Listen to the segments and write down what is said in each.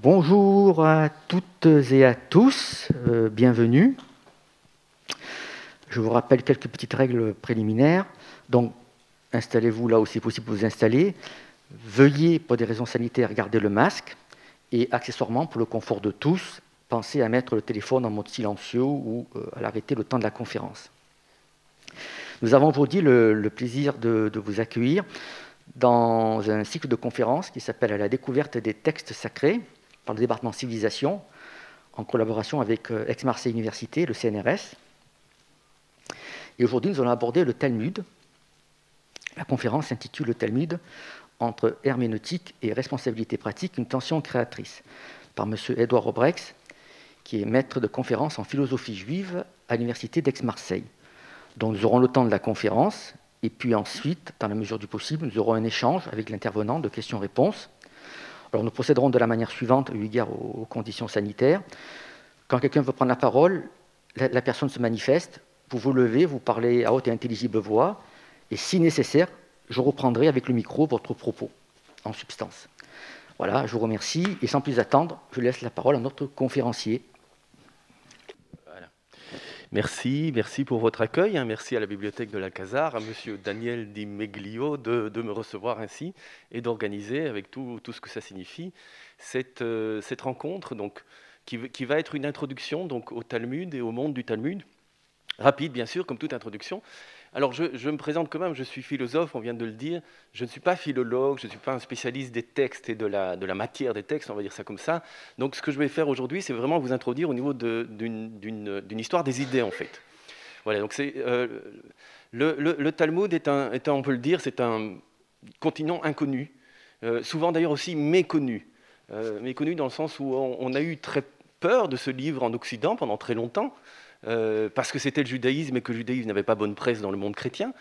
Bonjour à toutes et à tous, bienvenue. Je vous rappelle quelques petites règles préliminaires. Donc, installez-vous là où c'est possible de vous installer. Veuillez, pour des raisons sanitaires, garder le masque. Et accessoirement, pour le confort de tous, pensez à mettre le téléphone en mode silencieux ou à l'arrêter le temps de la conférence. Nous avons aujourd'hui le plaisir de vous accueillir dans un cycle de conférences qui s'appelle « À la découverte des textes sacrés » par le département civilisation, en collaboration avec Aix-Marseille Université, le CNRS. Et aujourd'hui, nous allons aborder le Talmud. La conférence s'intitule « Le Talmud, entre herméneutique et responsabilité pratique, une tension créatrice » par M. Edouard Robrex, qui est maître de conférence en philosophie juive à l'Université d'Aix-Marseille. Donc nous aurons le temps de la conférence, et puis ensuite, dans la mesure du possible, nous aurons un échange avec l'intervenant de questions-réponses. Alors nous procéderons de la manière suivante, eu égard aux conditions sanitaires. Quand quelqu'un veut prendre la parole, la personne se manifeste, vous vous levez, vous parlez à haute et intelligible voix, et si nécessaire, je reprendrai avec le micro votre propos, en substance. Voilà, je vous remercie, et sans plus attendre, je laisse la parole à notre conférencier. Merci pour votre accueil. Merci à la bibliothèque de l'Alcazar, à monsieur Daniel Di Meglio de me recevoir ainsi et d'organiser avec tout ce que ça signifie cette rencontre donc, qui va être une introduction donc, au Talmud et au monde du Talmud. Rapide, bien sûr, comme toute introduction. Alors, je me présente quand même, je suis philosophe, on vient de le dire. Je ne suis pas philologue, je ne suis pas un spécialiste des textes et de la matière des textes, on va dire ça comme ça. Donc, ce que je vais faire aujourd'hui, c'est vraiment vous introduire au niveau d'une histoire des idées, en fait. Voilà, donc le Talmud est on peut le dire, c'est un continent inconnu, souvent d'ailleurs aussi méconnu. Méconnu dans le sens où on a eu très peur de ce livre en Occident pendant très longtemps, parce que c'était le judaïsme et que le judaïsme n'avait pas bonne presse dans le monde chrétien,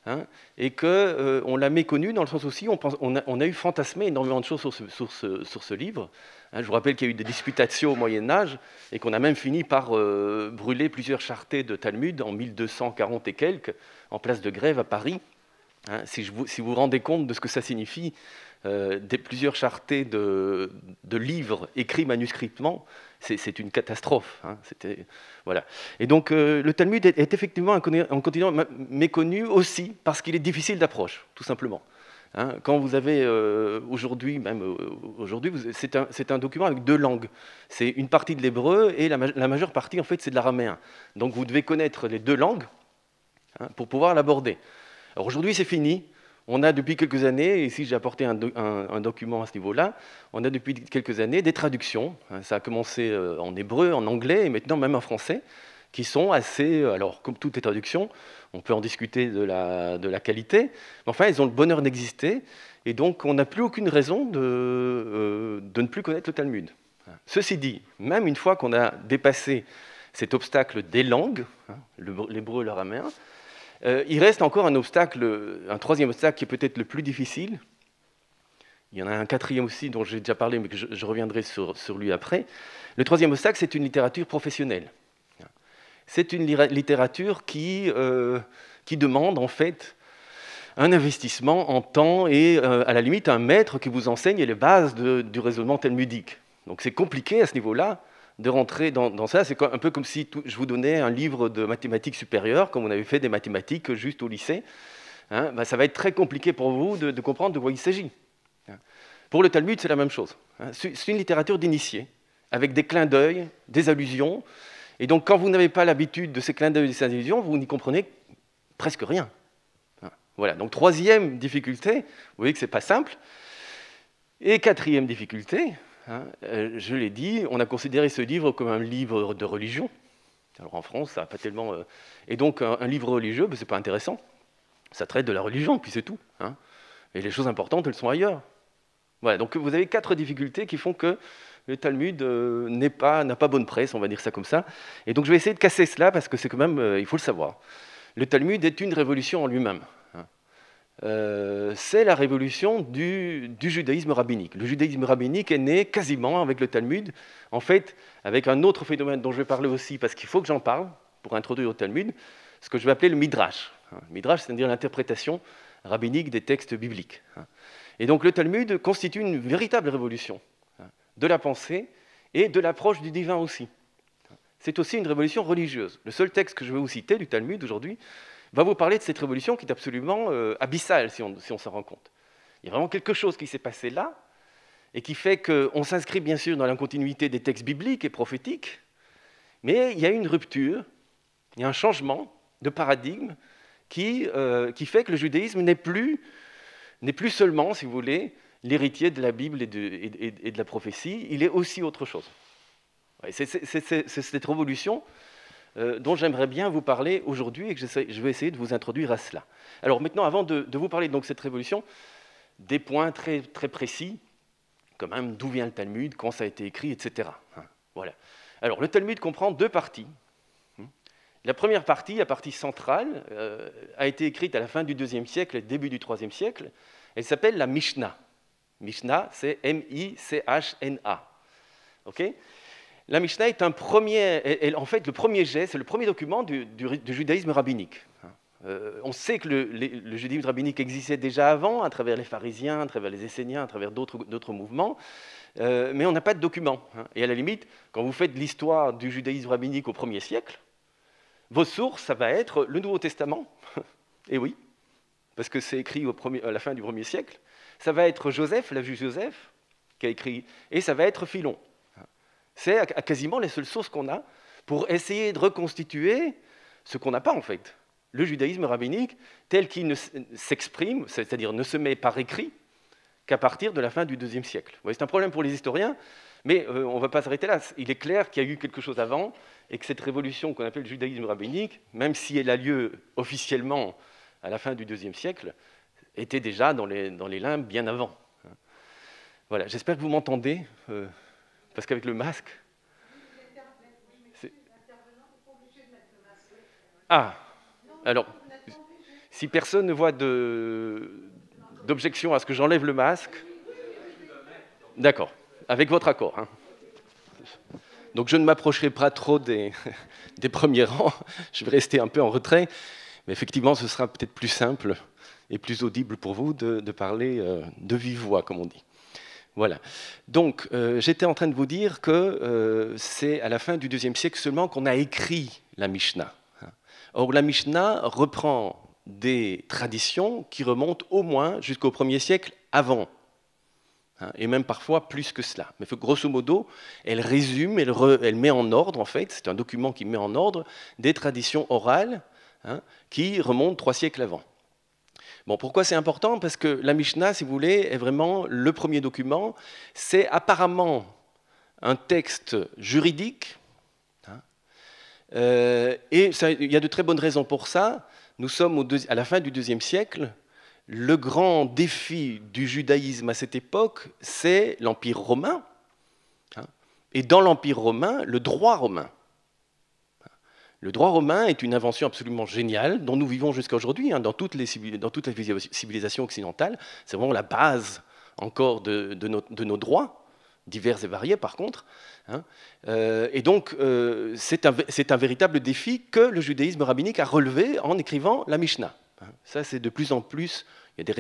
hein, et qu'on l'a méconnu dans le sens aussi, on a eu fantasmé énormément de choses sur ce livre. Hein, je vous rappelle qu'il y a eu des disputatio au Moyen-Âge et qu'on a même fini par brûler plusieurs charretées de Talmud en 1240 et quelques, en place de Grève à Paris. Hein, si vous vous rendez compte de ce que ça signifie, plusieurs charretées de livres écrits manuscritement, c'est une catastrophe. Hein, voilà. Et donc le Talmud est effectivement un continent méconnu aussi parce qu'il est difficile d'approche, tout simplement. Hein, quand vous avez aujourd'hui, c'est un document avec deux langues. C'est une partie de l'hébreu et la majeure partie, en fait, c'est de l'araméen. Donc vous devez connaître les deux langues, hein, pour pouvoir l'aborder. Alors aujourd'hui, c'est fini. On a depuis quelques années, ici j'ai apporté un document à ce niveau-là, on a depuis quelques années des traductions. Ça a commencé en hébreu, en anglais et maintenant même en français, qui sont assez, alors comme toutes les traductions, on peut en discuter de la qualité, mais enfin elles ont le bonheur d'exister et donc on n'a plus aucune raison de ne plus connaître le Talmud. Ceci dit, même une fois qu'on a dépassé cet obstacle des langues, l'hébreu et l'araméen, il reste encore un troisième obstacle qui est peut-être le plus difficile. Il y en a un quatrième aussi dont j'ai déjà parlé, mais que je reviendrai sur lui après. Le troisième obstacle, c'est une littérature professionnelle. C'est une littérature qui demande en fait un investissement en temps et à la limite un maître qui vous enseigne les bases du raisonnement talmudique. Donc c'est compliqué à ce niveau-là de rentrer dans ça. C'est un peu comme si je vous donnais un livre de mathématiques supérieures, comme on avait fait des mathématiques juste au lycée. Hein, ça va être très compliqué pour vous de comprendre de quoi il s'agit. Pour le Talmud, c'est la même chose. Hein. C'est une littérature d'initiés, avec des clins d'œil, des allusions. Et donc, quand vous n'avez pas l'habitude de ces clins d'œil et de ces allusions, vous n'y comprenez presque rien. Hein. Voilà. Donc, troisième difficulté, vous voyez que ce n'est pas simple. Et quatrième difficulté, hein, je l'ai dit, on a considéré ce livre comme un livre de religion. Alors en France, ça n'a pas tellement... Et donc, un livre religieux, ce n'est pas intéressant. Ça traite de la religion, puis c'est tout. Hein. Et les choses importantes, elles sont ailleurs. Voilà, donc vous avez 4 difficultés qui font que le Talmud n'a pas bonne presse, on va dire ça comme ça. Et donc je vais essayer de casser cela, parce que c'est quand même... il faut le savoir. Le Talmud est une révolution en lui-même. C'est la révolution du judaïsme rabbinique. Le judaïsme rabbinique est né quasiment avec le Talmud, en fait, avec un autre phénomène dont je vais parler aussi, parce qu'il faut que j'en parle pour introduire au Talmud, ce que je vais appeler le Midrash. Le Midrash, c'est-à-dire l'interprétation rabbinique des textes bibliques. Et donc le Talmud constitue une véritable révolution de la pensée et de l'approche du divin aussi. C'est aussi une révolution religieuse. Le seul texte que je vais vous citer du Talmud aujourd'hui va vous parler de cette révolution qui est absolument abyssale, si on s'en rend compte. Il y a vraiment quelque chose qui s'est passé là, et qui fait qu'on s'inscrit bien sûr dans la continuité des textes bibliques et prophétiques, mais il y a une rupture, il y a un changement de paradigme qui fait que le judaïsme n'est plus seulement, si vous voulez, l'héritier de la Bible et de la prophétie, il est aussi autre chose. C'est cette révolution dont j'aimerais bien vous parler aujourd'hui et que je vais essayer de vous introduire à cela. Alors maintenant, avant de vous parler donc de cette révolution, des points très, très précis, quand même d'où vient le Talmud, quand ça a été écrit, etc. Voilà. Alors le Talmud comprend deux parties. La première partie, la partie centrale, a été écrite à la fin du IIe siècle et début du IIIe siècle. Elle s'appelle la Mishnah. Mishnah, c'est M-I-C-H-N-A. Okay, la Mishnah est en fait, le premier jet, c'est le premier document du judaïsme rabbinique. On sait que le judaïsme rabbinique existait déjà avant, à travers les pharisiens, à travers les esséniens, à travers d'autres mouvements, mais on n'a pas de document. Et à la limite, quand vous faites l'histoire du judaïsme rabbinique au 1er siècle, vos sources, ça va être le Nouveau Testament. Et oui, parce que c'est écrit à la fin du 1er siècle. Ça va être Joseph, la juge Joseph, qui a écrit, et ça va être Philon. C'est quasiment les seules sources qu'on a pour essayer de reconstituer ce qu'on n'a pas en fait. Le judaïsme rabbinique tel qu'il s'exprime, c'est-à-dire ne se met par écrit, qu'à partir de la fin du IIe siècle. C'est un problème pour les historiens, mais on ne va pas s'arrêter là. Il est clair qu'il y a eu quelque chose avant, et que cette révolution qu'on appelle le judaïsme rabbinique, même si elle a lieu officiellement à la fin du IIe siècle, était déjà dans les limbes bien avant. Voilà, j'espère que vous m'entendez, parce qu'avec le masque... Ah, alors, si personne ne voit d'objection à ce que j'enlève le masque, d'accord, avec votre accord. Donc je ne m'approcherai pas trop des premiers rangs, je vais rester un peu en retrait, mais effectivement ce sera peut-être plus simple et plus audible pour vous de parler de vive voix, comme on dit. Voilà. Donc j'étais en train de vous dire que c'est à la fin du IIe siècle seulement qu'on a écrit la Mishnah. Or, la Mishnah reprend des traditions qui remontent au moins jusqu'au 1er siècle avant, et même parfois plus que cela. Mais grosso modo, elle résume, elle met en ordre, en fait, c'est un document qui met en ordre des traditions orales qui remontent 3 siècles avant. Bon, pourquoi c'est important? Parce que la Mishnah, si vous voulez, est vraiment le premier document. C'est apparemment un texte juridique, et il y a de très bonnes raisons pour ça. Nous sommes à la fin du IIe siècle. Le grand défi du judaïsme à cette époque, c'est l'Empire romain. Et dans l'Empire romain, le droit romain. Le droit romain est une invention absolument géniale dont nous vivons jusqu'à aujourd'hui, dans toutes les civilisations occidentales. C'est vraiment la base encore de nos droits, divers et variés par contre. Et donc, c'est un véritable défi que le judaïsme rabbinique a relevé en écrivant la Mishnah. Ça, c'est de plus en plus, il y a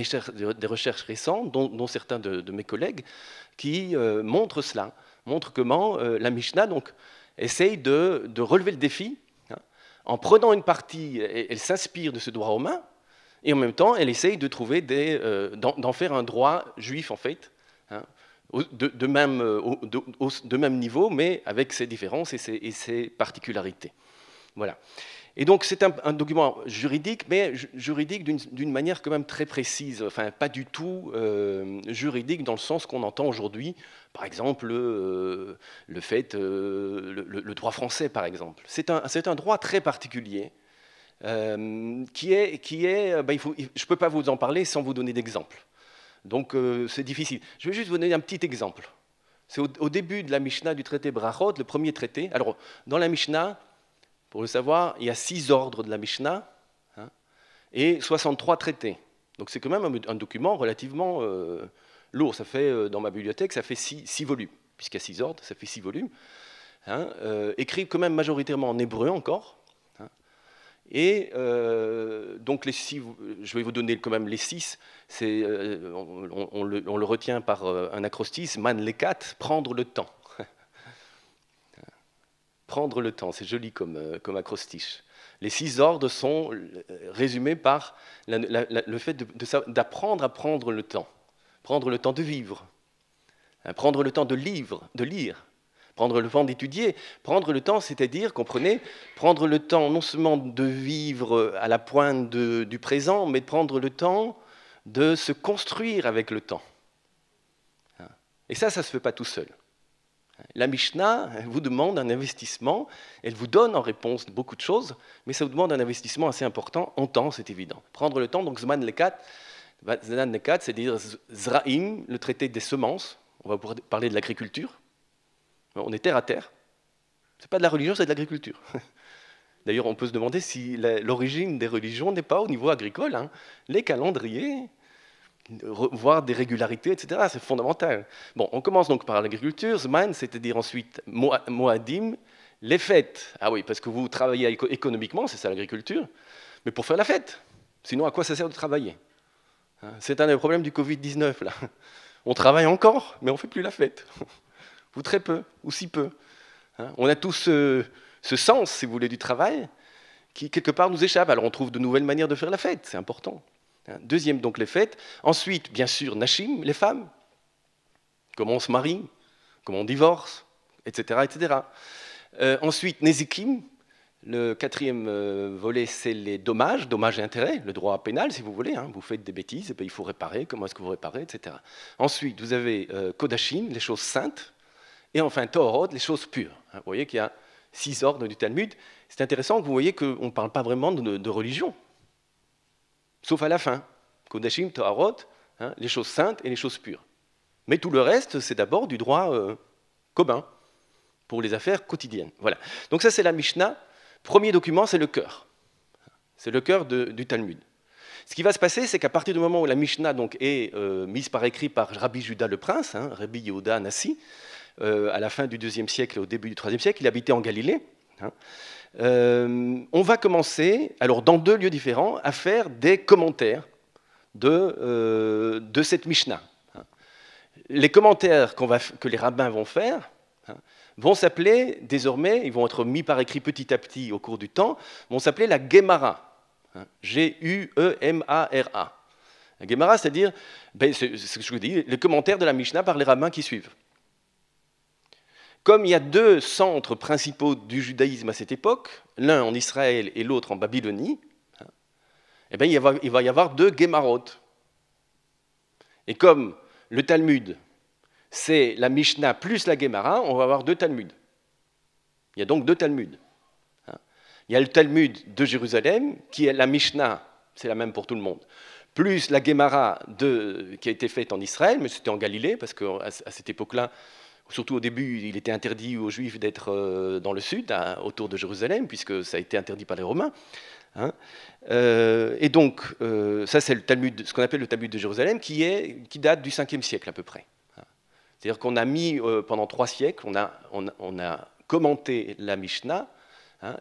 des recherches récentes, dont certains de mes collègues, qui montrent cela, montrent comment la Mishnah donc, essaye de relever le défi, en prenant une partie, elle s'inspire de ce droit romain, et en même temps, elle essaye de trouver d'en faire un droit juif, en fait, de même niveau, mais avec ses différences et ses particularités. Voilà. Et donc, c'est un document juridique, mais juridique d'une manière quand même très précise, enfin, pas du tout juridique dans le sens qu'on entend aujourd'hui, par exemple, le droit français, par exemple. C'est un droit très particulier, qui est je ne peux pas vous en parler sans vous donner d'exemples. Donc, c'est difficile. Je vais juste vous donner un petit exemple. C'est au début de la Mishnah du traité Brachot, le premier traité. Alors, dans la Mishnah, pour le savoir, il y a 6 ordres de la Mishnah et 63 traités. Donc c'est quand même un document relativement lourd. Ça fait, dans ma bibliothèque, ça fait 6 volumes. Puisqu'il y a 6 ordres, ça fait 6 volumes. Écrit quand même majoritairement en hébreu encore. Et donc, je vais vous donner quand même les 6. On le retient par un acrostiche, man lekat, prendre le temps. Prendre le temps, c'est joli comme acrostiche. Les 6 ordres sont résumés par le fait d'apprendre à prendre le temps. Prendre le temps de vivre. Prendre le temps de lire. Prendre le temps d'étudier. Prendre le temps, c'est-à-dire, comprenez, prendre le temps non seulement de vivre à la pointe du présent, mais de prendre le temps de se construire avec le temps. Et ça ne se fait pas tout seul. La Mishnah vous demande un investissement, elle vous donne en réponse beaucoup de choses, mais ça vous demande un investissement assez important en temps, c'est évident. Prendre le temps, donc Zman Lekat, c'est-à-dire Zraim, le traité des semences, on va pouvoir parler de l'agriculture. On est terre à terre. Ce n'est pas de la religion, c'est de l'agriculture. D'ailleurs, on peut se demander si l'origine des religions n'est pas au niveau agricole. Hein. Les calendriers, voir des régularités, etc. C'est fondamental. Bon, on commence donc par l'agriculture, Zman, c'est-à-dire ensuite Moadim, les fêtes. Ah oui, parce que vous travaillez économiquement, c'est ça l'agriculture, mais pour faire la fête. Sinon, à quoi ça sert de travailler? C'est un des problèmes du Covid-19, là. On travaille encore, mais on ne fait plus la fête. Ou très peu, ou si peu. On a tous ce sens, si vous voulez, du travail, qui quelque part nous échappe. Alors on trouve de nouvelles manières de faire la fête, c'est important. Deuxième, donc les fêtes. Ensuite, bien sûr, Nashim, les femmes. Comment on se marie, comment on divorce, etc. etc. Ensuite, Nezikim. Le 4e volet, c'est les dommages et intérêts, le droit pénal, si vous voulez. Vous faites des bêtises, et bien il faut réparer, comment est-ce que vous réparez, etc. Ensuite, vous avez Kodashim, les choses saintes. Et enfin, Torot, les choses pures. Vous voyez qu'il y a 6 ordres du Talmud. C'est intéressant que vous voyez qu'on ne parle pas vraiment de religion. Sauf à la fin. Kodashim, Torot, les choses saintes et les choses pures. Mais tout le reste, c'est d'abord du droit commun, pour les affaires quotidiennes. Voilà. Donc ça, c'est la Mishnah. Premier document, c'est le cœur. C'est le cœur du Talmud. Ce qui va se passer, c'est qu'à partir du moment où la Mishnah donc, est mise par écrit par Rabbi Juda le Prince, Rabbi Yehuda Nassi, à la fin du IIe siècle et au début du IIIe siècle, il habitait en Galilée. On va commencer, alors dans 2 lieux différents, à faire des commentaires de cette Mishnah. Les commentaires que les rabbins vont faire vont s'appeler désormais, ils vont être mis par écrit petit à petit au cours du temps, vont s'appeler la Gemara. G-U-E-M-A-R-A. La Gemara, c'est-à-dire, c'est ce que je vous dis, les commentaires de la Mishnah par les rabbins qui suivent. Comme il y a 2 centres principaux du judaïsme à cette époque, l'un en Israël et l'autre en Babylonie, eh bien, il va y avoir 2 Gemarot. Et comme le Talmud, c'est la Mishnah plus la Gemara, on va avoir 2 Talmuds. Il y a donc 2 Talmuds. Il y a le Talmud de Jérusalem, qui est la Mishnah, c'est la même pour tout le monde, plus la Gemara qui a été faite en Israël, mais c'était en Galilée, parce qu'à cette époque-là, surtout au début, il était interdit aux Juifs d'être dans le sud, autour de Jérusalem, puisque ça a été interdit par les Romains. Et donc, ça c'est le Talmud, ce qu'on appelle le Talmud de Jérusalem, qui date du 5e siècle à peu près. C'est-à-dire qu'on a mis, pendant 3 siècles, on a commenté la Mishnah,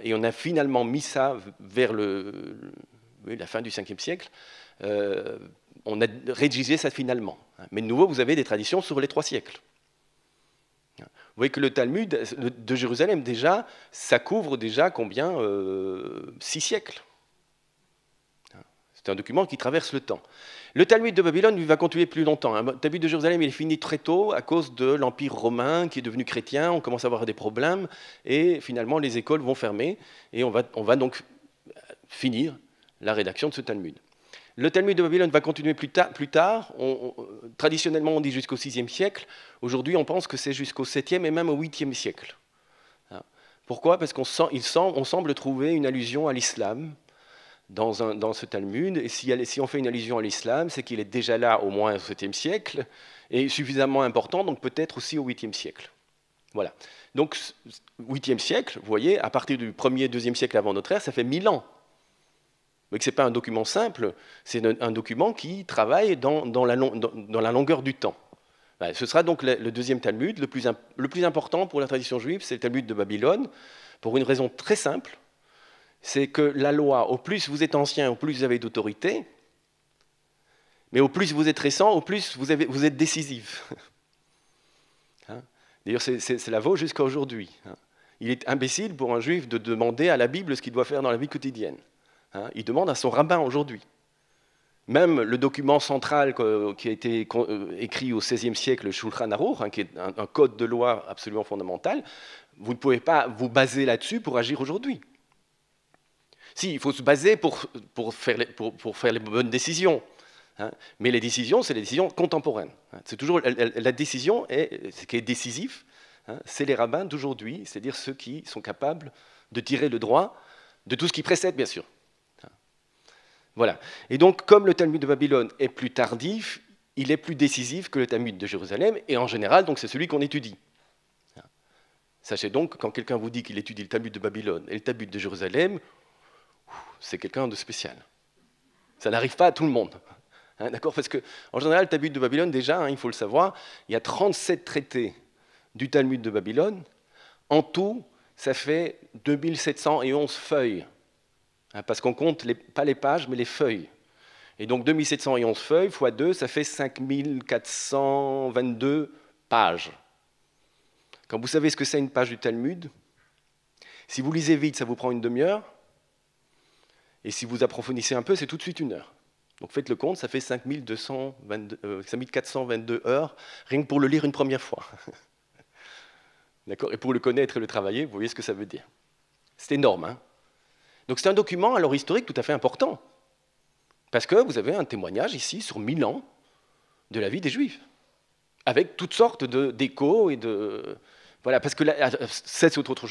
et on a finalement mis ça vers la fin du 5e siècle. On a rédigé ça finalement. Mais de nouveau, vous avez des traditions sur les 3 siècles. Vous voyez que le Talmud de Jérusalem, déjà, ça couvre déjà combien 6 siècles. C'est un document qui traverse le temps. Le Talmud de Babylone lui va continuer plus longtemps. Le Talmud de Jérusalem il est fini très tôt à cause de l'Empire romain qui est devenu chrétien. On commence à avoir des problèmes et finalement les écoles vont fermer et on va donc finir la rédaction de ce Talmud. Le Talmud de Babylone va continuer plus tard. Traditionnellement, on dit jusqu'au 6e siècle. Aujourd'hui, on pense que c'est jusqu'au 7e et même au 8e siècle. Pourquoi? Parce qu'on semble trouver une allusion à l'islam dans ce Talmud. Et si on fait une allusion à l'islam, c'est qu'il est déjà là au moins au 7e siècle et suffisamment important, donc peut-être aussi au 8e siècle. Voilà. Donc, 8e siècle, vous voyez, à partir du 1er, 2e siècle avant notre ère, ça fait 1000 ans. Vous voyez que ce n'est pas un document simple, c'est un document qui travaille dans la longueur du temps. Ce sera donc le deuxième Talmud, le plus important pour la tradition juive, c'est le Talmud de Babylone, pour une raison très simple, c'est que la loi, au plus vous êtes ancien, au plus vous avez d'autorité, mais au plus vous êtes récent, au plus vous êtes décisif. Hein? D'ailleurs, c'est la vôtre jusqu'à aujourd'hui. Hein? Il est imbécile pour un juif de demander à la Bible ce qu'il doit faire dans la vie quotidienne. Hein? Il demande à son rabbin aujourd'hui. Même le document central qui a été écrit au XVIe siècle, le Shulchan Aruch, hein, qui est un code de loi absolument fondamental, vous ne pouvez pas vous baser là-dessus pour agir aujourd'hui. Si, il faut se baser pour faire les bonnes décisions. Hein, mais les décisions, c'est les décisions contemporaines. Hein, c'est toujours la décision, ce qui est décisif, hein, c'est les rabbins d'aujourd'hui, c'est-à-dire ceux qui sont capables de tirer le droit de tout ce qui précède, bien sûr. Voilà. Et donc, comme le Talmud de Babylone est plus tardif, il est plus décisif que le Talmud de Jérusalem, et en général, donc, c'est celui qu'on étudie. Sachez donc, quand quelqu'un vous dit qu'il étudie le Talmud de Babylone et le Talmud de Jérusalem, c'est quelqu'un de spécial. Ça n'arrive pas à tout le monde. Hein, d'accord ? Parce qu'en général, le Talmud de Babylone, déjà, hein, il faut le savoir, il y a 37 traités du Talmud de Babylone. En tout, ça fait 2711 feuilles. Parce qu'on compte pas les pages, mais les feuilles. Et donc 2711 feuilles fois 2, ça fait 5422 pages. Quand vous savez ce que c'est une page du Talmud, si vous lisez vite, ça vous prend une demi-heure. Et si vous approfondissez un peu, c'est tout de suite 1 heure. Donc faites le compte, ça fait 5422 heures, rien que pour le lire une première fois. D'accord ? Et pour le connaître et le travailler, vous voyez ce que ça veut dire. C'est énorme, hein ? Donc c'est un document alors historique tout à fait important, parce que vous avez un témoignage ici sur 1000 ans de la vie des Juifs, avec toutes sortes d'échos et de... Voilà, parce que c'est autre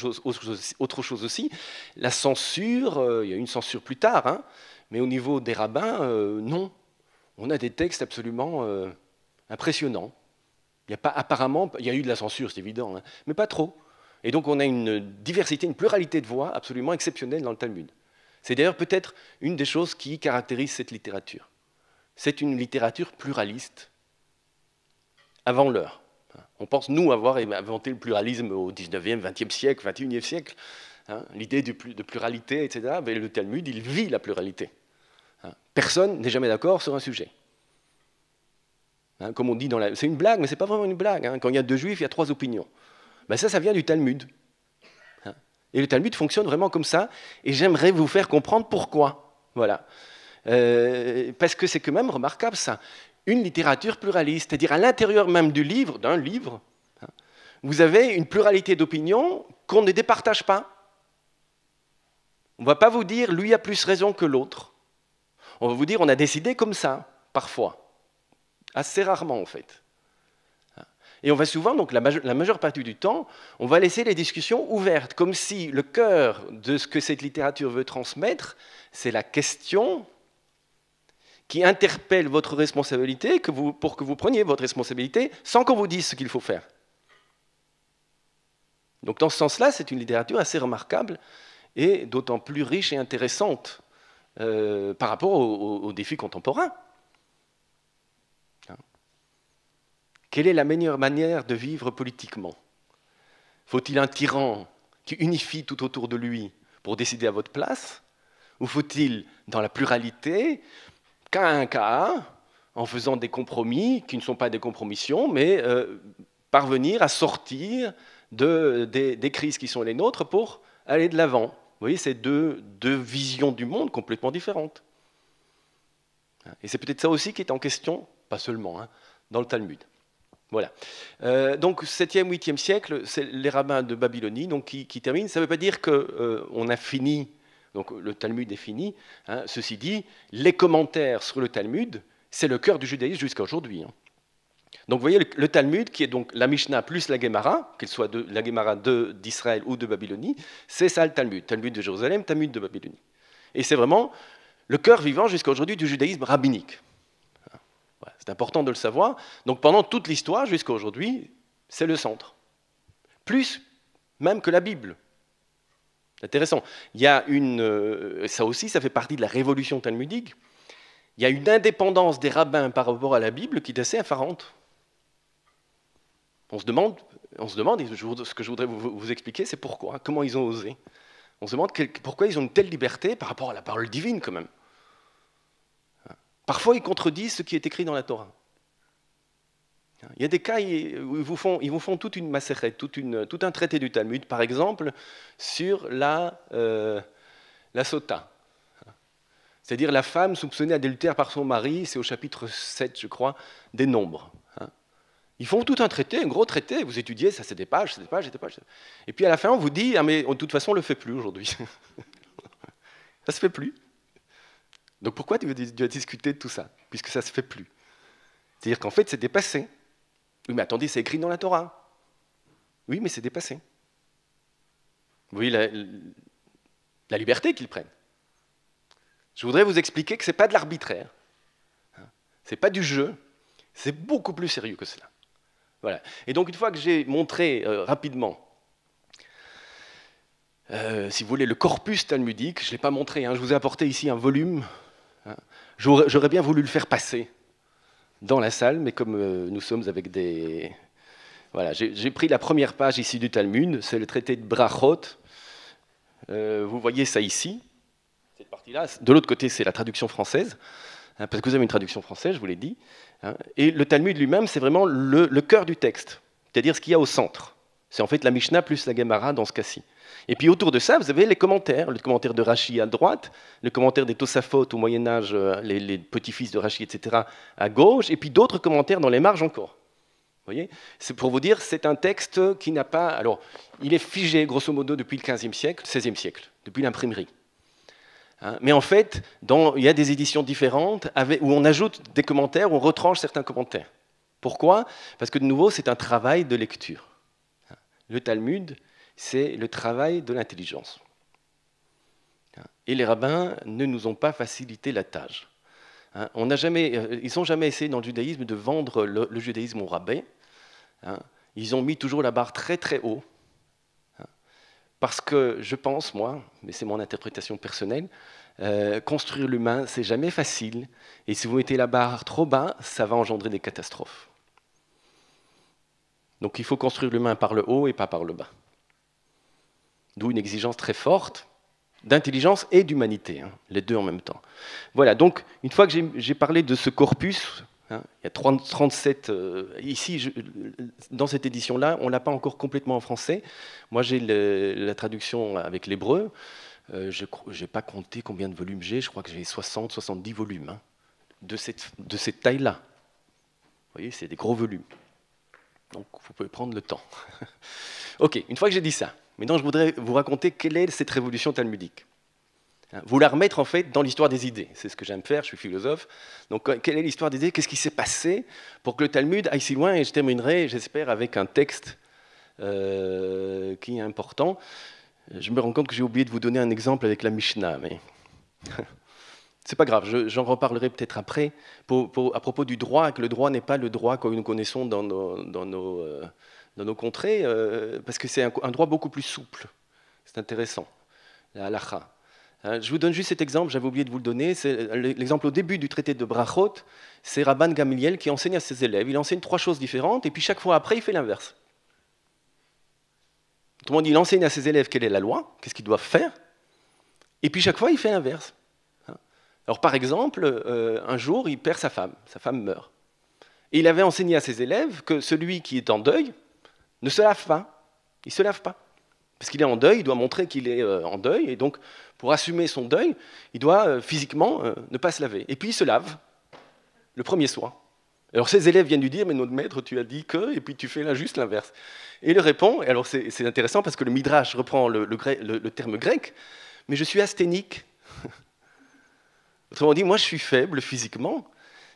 chose aussi, la censure, il y a eu une censure plus tard, hein, mais au niveau des rabbins, non. On a des textes absolument impressionnants. Apparemment, il y a eu de la censure, c'est évident, hein, mais pas trop. Et donc on a une diversité, une pluralité de voix absolument exceptionnelle dans le Talmud. C'est d'ailleurs peut-être une des choses qui caractérise cette littérature. C'est une littérature pluraliste avant l'heure. On pense, nous, avoir inventé le pluralisme au 19e, 20e siècle, 21e siècle. Hein, l'idée de pluralité, etc. Mais le Talmud, il vit la pluralité. Hein, personne n'est jamais d'accord sur un sujet. Hein, comme on dit dans la... C'est une blague, mais ce n'est pas vraiment une blague. Hein. Quand il y a 2 juifs, il y a 3 opinions. Ben ça vient du Talmud. Hein. Et le Talmud fonctionne vraiment comme ça, et j'aimerais vous faire comprendre pourquoi. Voilà. Parce que c'est quand même remarquable, ça. Une littérature pluraliste, c'est-à-dire à l'intérieur même d'un livre, hein, vous avez une pluralité d'opinions qu'on ne départage pas. On ne va pas vous dire « lui a plus raison que l'autre ». On va vous dire « on a décidé comme ça », parfois. Assez rarement, en fait. Et on va souvent, donc la majeure partie du temps, on va laisser les discussions ouvertes, comme si le cœur de ce que cette littérature veut transmettre, c'est la question qui interpelle votre responsabilité pour que vous preniez votre responsabilité sans qu'on vous dise ce qu'il faut faire. Donc dans ce sens-là, c'est une littérature assez remarquable et d'autant plus riche et intéressante par rapport aux défis contemporains. Quelle est la meilleure manière de vivre politiquement ? Faut-il un tyran qui unifie tout autour de lui pour décider à votre place ? Ou faut-il, dans la pluralité, cas un cas, en faisant des compromis qui ne sont pas des compromissions, mais parvenir à sortir des crises qui sont les nôtres pour aller de l'avant ? Vous voyez, c'est deux visions du monde complètement différentes. Et c'est peut-être ça aussi qui est en question, pas seulement, hein, dans le Talmud. Voilà. Donc, 7e, 8e siècle, c'est les rabbins de Babylonie donc, qui terminent. Ça ne veut pas dire qu'on a fini, donc le Talmud est fini. Hein. Ceci dit, les commentaires sur le Talmud, c'est le cœur du judaïsme jusqu'à aujourd'hui. Hein. Donc, vous voyez, le Talmud, qui est donc la Mishnah plus la Gemara, qu'elle soit la Gemara d'Israël ou de Babylonie, c'est ça le Talmud. Talmud de Jérusalem, Talmud de Babylonie. Et c'est vraiment le cœur vivant jusqu'à aujourd'hui du judaïsme rabbinique. C'est important de le savoir. Donc pendant toute l'histoire, jusqu'à aujourd'hui, c'est le centre. Plus même que la Bible. C'est intéressant. Il y a ça aussi, ça fait partie de la révolution talmudique. Il y a une indépendance des rabbins par rapport à la Bible qui est assez effarante. On se demande, et ce que je voudrais vous expliquer, c'est pourquoi, comment ils ont osé. On se demande pourquoi ils ont une telle liberté par rapport à la parole divine, quand même. Parfois, ils contredisent ce qui est écrit dans la Torah. Il y a des cas où ils vous font toute une maseret, tout un traité du Talmud, par exemple, sur la sota. C'est-à-dire la femme soupçonnée d'adultère par son mari, c'est au chapitre 7, je crois, des Nombres. Ils font tout un traité, un gros traité, vous étudiez, ça c'est des pages, c'est des pages, c'est des pages. Et puis à la fin, on vous dit, ah mais de toute façon, on ne le fait plus aujourd'hui. Ça ne se fait plus. Donc pourquoi tu dois discuter de tout ça, puisque ça ne se fait plus? C'est-à-dire qu'en fait, c'est dépassé. Oui, mais attendez, c'est écrit dans la Torah. Oui, mais c'est dépassé. Vous voyez la liberté qu'ils prennent. Je voudrais vous expliquer que ce n'est pas de l'arbitraire. Ce n'est pas du jeu. C'est beaucoup plus sérieux que cela. Voilà. Et donc, une fois que j'ai montré rapidement, si vous voulez, le corpus talmudique, je ne l'ai pas montré, je vous ai apporté ici un volume. J'aurais bien voulu le faire passer dans la salle, mais comme nous sommes avec des... Voilà, j'ai pris la première page ici du Talmud, c'est le traité de Brachot. Vous voyez ça ici, cette partie-là. De l'autre côté, c'est la traduction française, parce que vous avez une traduction française, je vous l'ai dit. Et le Talmud lui-même, c'est vraiment le cœur du texte, c'est-à-dire ce qu'il y a au centre. C'est en fait la Mishnah plus la Gemara dans ce cas-ci. Et puis autour de ça, vous avez les commentaires, le commentaire de Rashi à droite, le commentaire des Tosafot au Moyen-Âge, les petits-fils de Rashi, etc., à gauche, et puis d'autres commentaires dans les marges encore. Vous voyez, c'est pour vous dire, c'est un texte qui n'a pas... Alors, il est figé, grosso modo, depuis le XVe siècle, XVIe siècle, depuis l'imprimerie. Mais en fait, il y a des éditions différentes où on ajoute des commentaires, où on retranche certains commentaires. Pourquoi? Parce que de nouveau, c'est un travail de lecture. Le Talmud, c'est le travail de l'intelligence. Et les rabbins ne nous ont pas facilité la tâche. Ils n'ont jamais essayé dans le judaïsme de vendre le judaïsme aux rabbins. Ils ont mis toujours la barre très très haut. Parce que je pense, moi, mais c'est mon interprétation personnelle, construire l'humain, c'est jamais facile. Et si vous mettez la barre trop bas, ça va engendrer des catastrophes. Donc il faut construire l'humain par le haut et pas par le bas. D'où une exigence très forte d'intelligence et d'humanité, les deux en même temps. Voilà, donc une fois que j'ai parlé de ce corpus, il y a 37, ici, dans cette édition-là, on ne l'a pas encore complètement en français. Moi j'ai la traduction avec l'hébreu, je n'ai pas compté combien de volumes j'ai, je crois que j'ai 60, 70 volumes de cette taille-là. Vous voyez, c'est des gros volumes. Donc, vous pouvez prendre le temps. Ok, une fois que j'ai dit ça, maintenant je voudrais vous raconter quelle est cette révolution talmudique. Vous la remettre en fait dans l'histoire des idées. C'est ce que j'aime faire, je suis philosophe. Donc, quelle est l'histoire des idées? Qu'est-ce qui s'est passé pour que le Talmud aille si loin? Et je terminerai, j'espère, avec un texte qui est important. Je me rends compte que j'ai oublié de vous donner un exemple avec la Mishnah, mais... C'est pas grave, j'en reparlerai peut-être après, à propos du droit, que le droit n'est pas le droit que nous connaissons dans nos contrées, parce que c'est un droit beaucoup plus souple. C'est intéressant, la halakha. Je vous donne juste cet exemple, j'avais oublié de vous le donner, c'est l'exemple au début du traité de Brachot, c'est Rabban Gamliel qui enseigne à ses élèves. Il enseigne 3 choses différentes, et puis chaque fois après, il fait l'inverse. Autrement dit, il enseigne à ses élèves quelle est la loi, qu'est-ce qu'ils doivent faire, et puis chaque fois, il fait l'inverse. Alors par exemple, un jour, il perd sa femme meurt. Et il avait enseigné à ses élèves que celui qui est en deuil ne se lave pas. Il ne se lave pas. Parce qu'il est en deuil, il doit montrer qu'il est en deuil, et donc pour assumer son deuil, il doit physiquement ne pas se laver. Et puis il se lave, le premier soir. Alors ses élèves viennent lui dire, mais notre maître, tu as dit que, et puis tu fais là juste l'inverse. Et il répond, et alors c'est intéressant parce que le Midrash reprend le terme grec, mais je suis asthénique. Autrement dit, moi je suis faible physiquement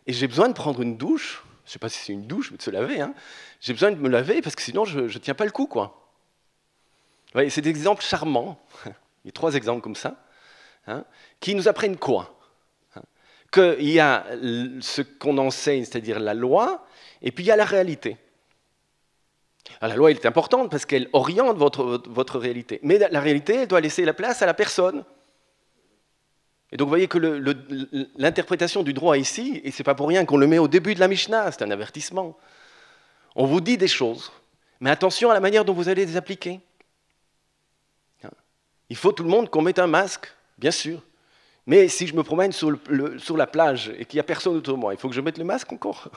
et j'ai besoin de prendre une douche. Je ne sais pas si c'est une douche, mais de se laver. J'ai besoin de me laver parce que sinon je ne tiens pas le coup, quoi. Ouais, c'est des exemples charmants. Il y a 3 exemples comme ça, qui nous apprennent quoi? Qu'il y a ce qu'on enseigne, c'est-à-dire la loi, et puis il y a la réalité. Alors, la loi elle est importante parce qu'elle oriente votre réalité. Mais la réalité, elle doit laisser la place à la personne. Et donc vous voyez que l'interprétation du droit ici, et ce n'est pas pour rien qu'on le met au début de la Mishnah, c'est un avertissement. On vous dit des choses, mais attention à la manière dont vous allez les appliquer. Il faut tout le monde qu'on mette un masque, bien sûr. Mais si je me promène sur la plage et qu'il n'y a personne autour de moi, il faut que je mette le masque encore.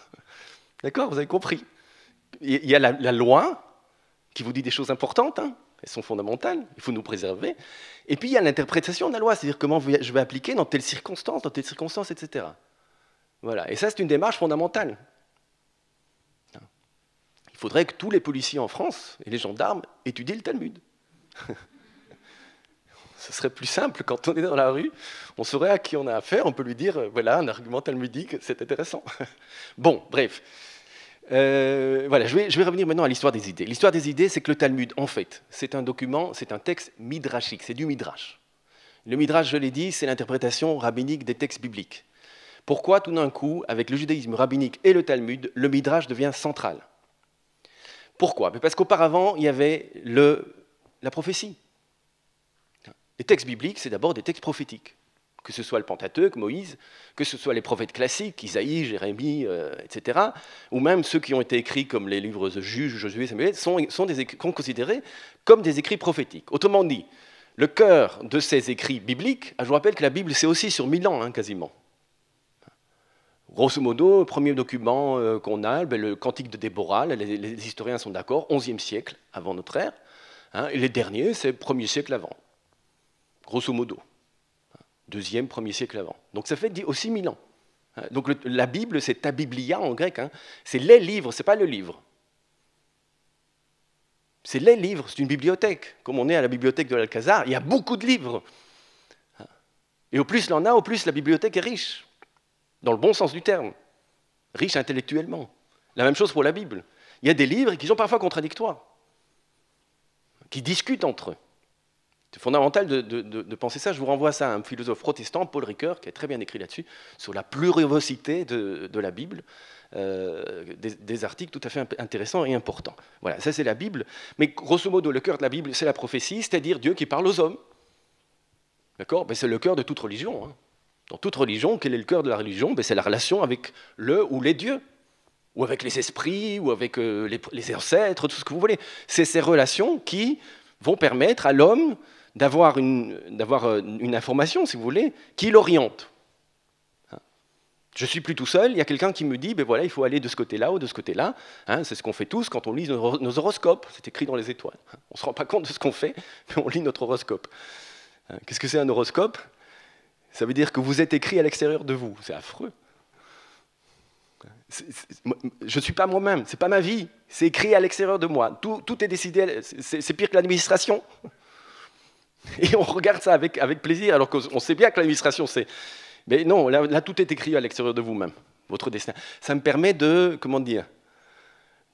D'accord? Vous avez compris. Il y a la loi qui vous dit des choses importantes, hein. Elles sont fondamentales, il faut nous préserver. Et puis il y a l'interprétation de la loi, c'est-à-dire comment je vais appliquer dans telle circonstance, etc. Voilà. Et ça, c'est une démarche fondamentale. Il faudrait que tous les policiers en France et les gendarmes étudient le Talmud. Ce serait plus simple quand on est dans la rue, on saurait à qui on a affaire, on peut lui dire, voilà, un argument talmudique, c'est intéressant. Bon, bref. Voilà, je vais revenir maintenant à l'histoire des idées. L'histoire des idées, c'est que le Talmud, en fait, c'est un document, c'est un texte midrashique, c'est du midrash. Le midrash, je l'ai dit, c'est l'interprétation rabbinique des textes bibliques. Pourquoi, tout d'un coup, avec le judaïsme rabbinique et le Talmud, le midrash devient central? Pourquoi? Parce qu'auparavant, il y avait la prophétie. Les textes bibliques, c'est d'abord des textes prophétiques. Que ce soit le Pentateuque, Moïse, que ce soit les prophètes classiques, Isaïe, Jérémie, etc., ou même ceux qui ont été écrits comme les livres de Juges, Josué, Samuel, sont considérés comme des écrits prophétiques. Autrement dit, le cœur de ces écrits bibliques, je vous rappelle que la Bible, c'est aussi sur 1000 ans, hein, quasiment. Grosso modo, le premier document qu'on a, le Cantique de Déborah, les historiens sont d'accord, 11e siècle avant notre ère, hein, et les derniers, c'est 1er siècle avant, grosso modo. 2e, 1er siècle avant. Donc ça fait aussi 1000 ans. Donc la Bible, c'est ta biblia en grec, hein. C'est les livres, c'est pas le livre. C'est les livres, c'est une bibliothèque. Comme on est à la bibliothèque de l'Alcazar, il y a beaucoup de livres. Et au plus il en a, au plus la bibliothèque est riche. Dans le bon sens du terme. Riche intellectuellement. La même chose pour la Bible. Il y a des livres qui sont parfois contradictoires, qui discutent entre eux. C'est fondamental de penser ça. Je vous renvoie ça à un philosophe protestant, Paul Ricoeur, qui a très bien écrit là-dessus, sur la plurivocité de la Bible, des articles tout à fait intéressants et importants. Voilà, ça c'est la Bible. Mais grosso modo, le cœur de la Bible, c'est la prophétie, c'est-à-dire Dieu qui parle aux hommes. D'accord? Ben, c'est le cœur de toute religion. Hein. Dans toute religion, quel est le cœur de la religion? Ben, c'est la relation avec le ou les dieux, ou avec les esprits, ou avec les ancêtres, tout ce que vous voulez. C'est ces relations qui vont permettre à l'homme d'avoir une information, si vous voulez, qui l'oriente. Je ne suis plus tout seul, il y a quelqu'un qui me dit, ben voilà, il faut aller de ce côté-là ou de ce côté-là. Hein, c'est ce qu'on fait tous quand on lit nos horoscopes, c'est écrit dans les étoiles. On ne se rend pas compte de ce qu'on fait, mais on lit notre horoscope. Qu'est-ce que c'est un horoscope? Ça veut dire que vous êtes écrit à l'extérieur de vous. C'est affreux. Je ne suis pas moi-même, ce n'est pas ma vie, c'est écrit à l'extérieur de moi. Tout est décidé, c'est pire que l'administration. Et on regarde ça avec plaisir, alors qu'on sait bien que l'administration, c'est... Mais non, là, tout est écrit à l'extérieur de vous-même, votre destin. Ça me permet de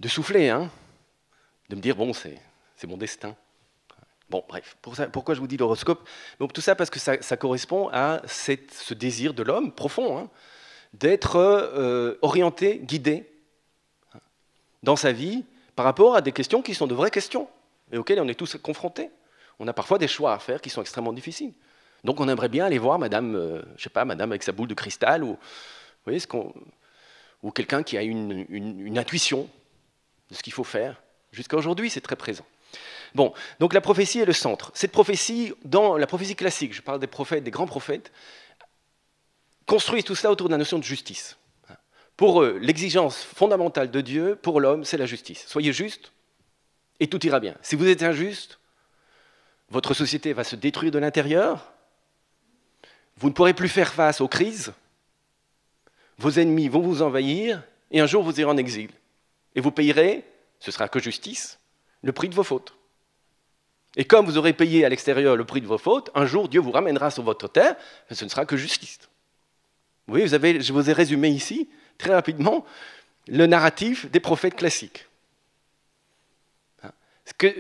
souffler, hein, de me dire, bon, c'est mon destin. Bon, bref, pourquoi je vous dis l'horoscope? Donc tout ça parce que ça correspond à ce désir de l'homme profond, hein, d'être orienté, guidé dans sa vie par rapport à des questions qui sont de vraies questions et auxquelles on est tous confrontés. On a parfois des choix à faire qui sont extrêmement difficiles. Donc on aimerait bien aller voir madame, je sais pas, madame avec sa boule de cristal, ou, vous voyez, ou quelqu'un qui a une intuition de ce qu'il faut faire. Jusqu'à aujourd'hui, c'est très présent. Bon, donc la prophétie est le centre. Cette prophétie, dans la prophétie classique, je parle des prophètes, des grands prophètes, construisent tout cela autour de la notion de justice. Pour eux, l'exigence fondamentale de Dieu, pour l'homme, c'est la justice. Soyez juste et tout ira bien. Si vous êtes injuste, votre société va se détruire de l'intérieur, vous ne pourrez plus faire face aux crises, vos ennemis vont vous envahir, et un jour vous irez en exil. Et vous payerez, ce sera que justice, le prix de vos fautes. Et comme vous aurez payé à l'extérieur le prix de vos fautes, un jour Dieu vous ramènera sur votre terre, et ce ne sera que justice. Vous voyez, je vous ai résumé ici, très rapidement, le narratif des prophètes classiques.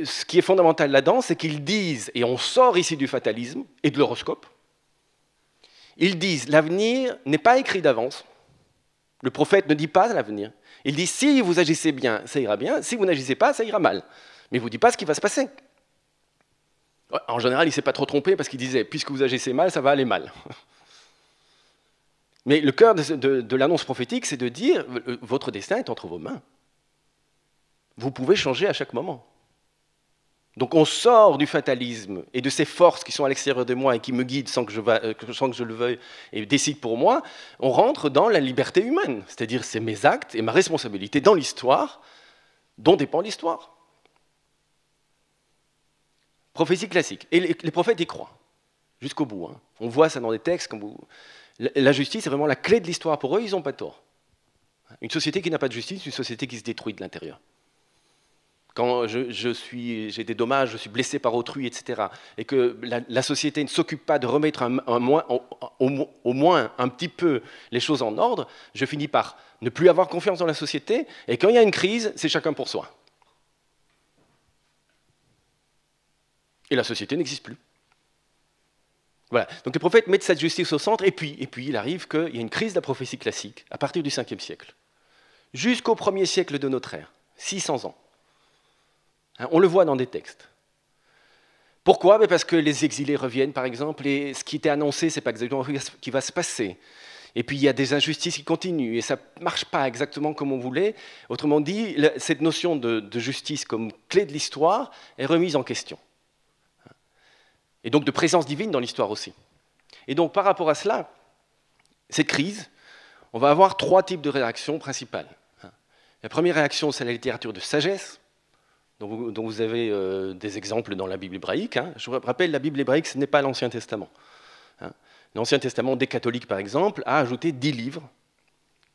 Ce qui est fondamental là-dedans, c'est qu'ils disent, et on sort ici du fatalisme et de l'horoscope, ils disent l'avenir n'est pas écrit d'avance. Le prophète ne dit pas l'avenir. Il dit si vous agissez bien, ça ira bien, si vous n'agissez pas, ça ira mal. Mais il ne vous dit pas ce qui va se passer. En général, il ne s'est pas trop trompé parce qu'il disait puisque vous agissez mal, ça va aller mal. Mais le cœur de l'annonce prophétique, c'est de dire votre destin est entre vos mains. Vous pouvez changer à chaque moment. Donc on sort du fatalisme et de ces forces qui sont à l'extérieur de moi et qui me guident sans que je le veuille et décident pour moi. On rentre dans la liberté humaine, c'est-à-dire c'est mes actes et ma responsabilité dans l'histoire dont dépend l'histoire. Prophétie classique. Et les prophètes y croient, jusqu'au bout. Hein. On voit ça dans des textes. La justice est vraiment la clé de l'histoire. Pour eux, ils n'ont pas tort. Une société qui n'a pas de justice, c'est une société qui se détruit de l'intérieur. Quand j'ai des dommages, je suis blessé par autrui, etc., et que la société ne s'occupe pas de remettre au moins un petit peu les choses en ordre, je finis par ne plus avoir confiance dans la société, et quand il y a une crise, c'est chacun pour soi. Et la société n'existe plus. Voilà. Donc les prophètes mettent cette justice au centre, et puis il arrive qu'il y a une crise de la prophétie classique à partir du 5e siècle, jusqu'au 1er siècle de notre ère, 600 ans. On le voit dans des textes. Pourquoi? Parce que les exilés reviennent, par exemple, et ce qui était annoncé, ce n'est pas exactement ce qui va se passer. Et puis il y a des injustices qui continuent, et ça ne marche pas exactement comme on voulait. Autrement dit, cette notion de justice comme clé de l'histoire est remise en question. Et donc de présence divine dans l'histoire aussi. Et donc par rapport à cela, cette crise, on va avoir 3 types de réactions principales. La première réaction, c'est la littérature de sagesse, dont vous avez des exemples dans la Bible hébraïque. Hein. Je vous rappelle, la Bible hébraïque, ce n'est pas l'Ancien Testament. Hein. L'Ancien Testament des catholiques, par exemple, a ajouté 10 livres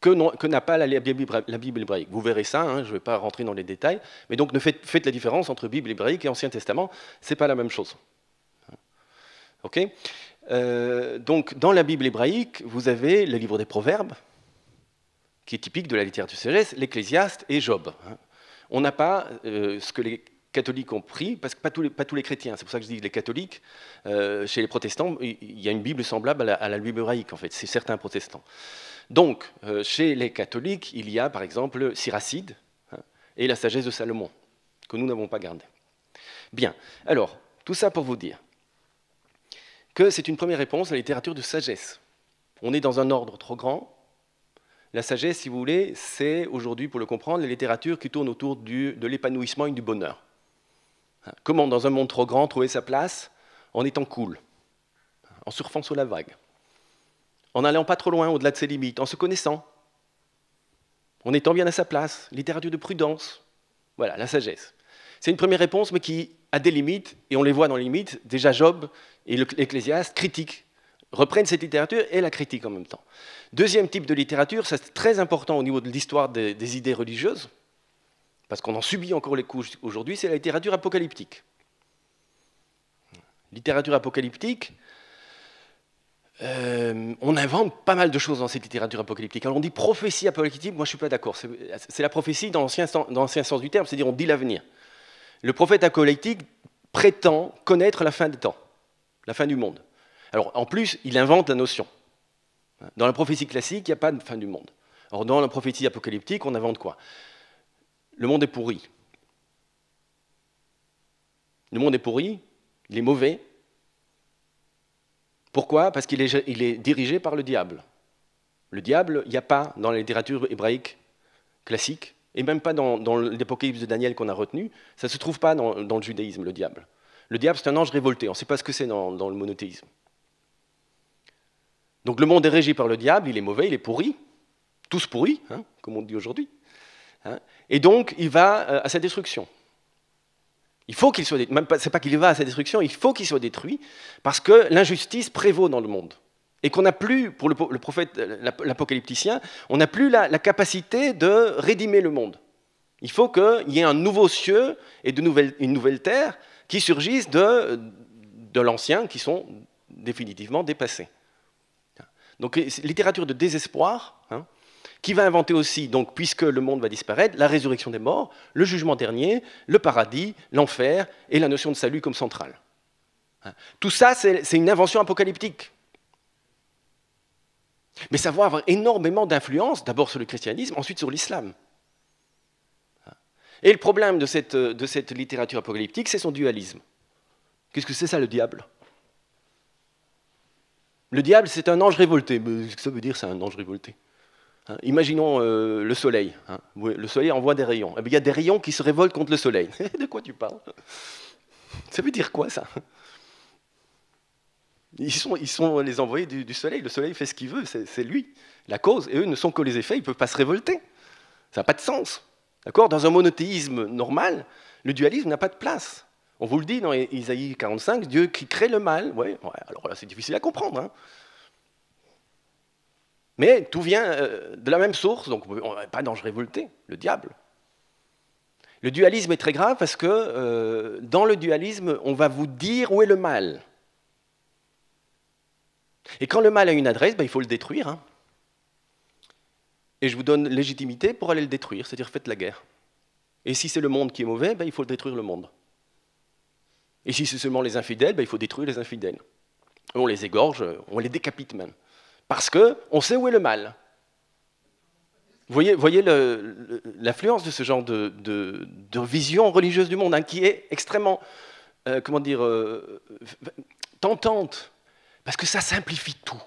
que n'a pas la Bible hébraïque. Vous verrez ça, hein, je ne vais pas rentrer dans les détails, mais donc faites la différence entre Bible hébraïque et Ancien Testament, ce n'est pas la même chose. Okay. Donc, dans la Bible hébraïque, vous avez le livre des Proverbes, qui est typique de la littérature de sagesse, l'Ecclésiaste et Job. Hein. On n'a pas ce que les catholiques ont pris, parce que pas tous les chrétiens, c'est pour ça que je dis les catholiques, chez les protestants, il y a une Bible semblable à la Bible hébraïque, en fait, c'est certains protestants. Donc, chez les catholiques, il y a par exemple Siracide hein, et la sagesse de Salomon, que nous n'avons pas gardée. Bien, alors, tout ça pour vous dire que c'est une première réponse à la littérature de sagesse. On est dans un ordre trop grand. La sagesse, si vous voulez, c'est aujourd'hui, pour le comprendre, la littérature qui tourne autour de l'épanouissement et du bonheur. Comment, dans un monde trop grand, trouver sa place en étant cool, en surfant sur la vague, en n'allant pas trop loin au-delà de ses limites, en se connaissant, en étant bien à sa place, littérature de prudence. Voilà, la sagesse. C'est une première réponse, mais qui a des limites, et on les voit dans les limites. Déjà, Job et l'Ecclésiaste critiquent, reprennent cette littérature et la critiquent en même temps. Deuxième type de littérature, ça c'est très important au niveau de l'histoire des idées religieuses, parce qu'on en subit encore les coups aujourd'hui, c'est la littérature apocalyptique. Littérature apocalyptique, on invente pas mal de choses dans cette littérature apocalyptique. Alors on dit prophétie apocalyptique, moi je ne suis pas d'accord. C'est la prophétie dans l'ancien sens du terme, c'est-à-dire on dit l'avenir. Le prophète apocalyptique prétend connaître la fin des temps, la fin du monde. Alors en plus, il invente la notion. Dans la prophétie classique, il n'y a pas de fin du monde. Alors dans la prophétie apocalyptique, on invente quoi? Le monde est pourri. Le monde est pourri, il est mauvais. Pourquoi? Parce qu'il est dirigé par le diable. Le diable, il n'y a pas dans la littérature hébraïque classique, et même pas dans l'Apocalypse de Daniel qu'on a retenu, ça ne se trouve pas dans le judaïsme, le diable. Le diable, c'est un ange révolté, on ne sait pas ce que c'est dans le monothéisme. Donc le monde est régi par le diable, il est mauvais, il est pourri, tous pourris, hein, comme on dit aujourd'hui. Hein, et donc il va à sa destruction. Il faut qu'il soit détruit, c'est pas qu'il va à sa destruction, il faut qu'il soit détruit, parce que l'injustice prévaut dans le monde. Et qu'on n'a plus, pour le prophète, l'apocalypticien, on n'a plus la capacité de rédimer le monde. Il faut qu'il y ait un nouveau cieux et une nouvelle terre qui surgissent de l'ancien, qui sont définitivement dépassés. Donc, littérature de désespoir, hein, qui va inventer aussi, donc, puisque le monde va disparaître, la résurrection des morts, le jugement dernier, le paradis, l'enfer et la notion de salut comme centrale. Tout ça, c'est une invention apocalyptique. Mais ça va avoir énormément d'influence, d'abord sur le christianisme, ensuite sur l'islam. Et le problème de cette littérature apocalyptique, c'est son dualisme. Qu'est-ce que c'est ça, le diable? Le diable, c'est un ange révolté. Mais ce que ça veut dire, c'est un ange révolté. Hein, imaginons le soleil. Hein. Le soleil envoie des rayons. Eh bien, il y a des rayons qui se révoltent contre le soleil. De quoi tu parles? Ça veut dire quoi, ça? Ils sont les envoyés du soleil. Le soleil fait ce qu'il veut, c'est lui, la cause. Et eux ne sont que les effets, ils ne peuvent pas se révolter. Ça n'a pas de sens. D'accord? Dans un monothéisme normal, le dualisme n'a pas de place. On vous le dit dans Isaïe 45, Dieu qui crée le mal. Ouais, alors là, c'est difficile à comprendre. Hein. Mais tout vient de la même source, donc on n'est pas d'ange révolté, le diable. Le dualisme est très grave parce que dans le dualisme, on va vous dire où est le mal. Et quand le mal a une adresse, il faut le détruire. Hein. Et je vous donne légitimité pour aller le détruire, c'est-à-dire faites la guerre. Et si c'est le monde qui est mauvais, il faut détruire le monde. Et si c'est seulement les infidèles, il faut détruire les infidèles. On les égorge, on les décapite même. Parce qu'on sait où est le mal. Vous voyez l'influence de ce genre de vision religieuse du monde, hein, qui est extrêmement, tentante, parce que ça simplifie tout.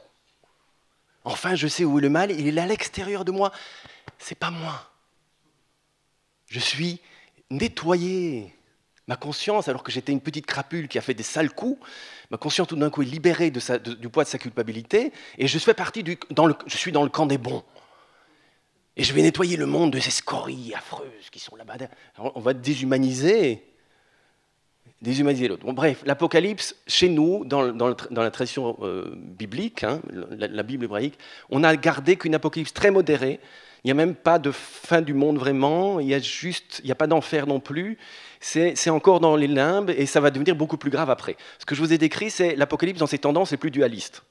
Enfin, je sais où est le mal, il est à l'extérieur de moi. C'est pas moi. Je suis nettoyé. Ma conscience, alors que j'étais une petite crapule qui a fait des sales coups, ma conscience tout d'un coup est libérée du poids de sa culpabilité, et je suis dans le camp des bons. Et je vais nettoyer le monde de ces scories affreuses qui sont là-bas. On va déshumaniser l'autre. Bon, bref, l'Apocalypse, chez nous, dans la tradition biblique, hein, la Bible hébraïque, on n'a gardé qu'une Apocalypse très modérée. Il n'y a même pas de fin du monde vraiment, il n'y a pas d'enfer non plus. C'est encore dans les limbes et ça va devenir beaucoup plus grave après. Ce que je vous ai décrit, c'est l'Apocalypse dans ses tendances les plus dualistes.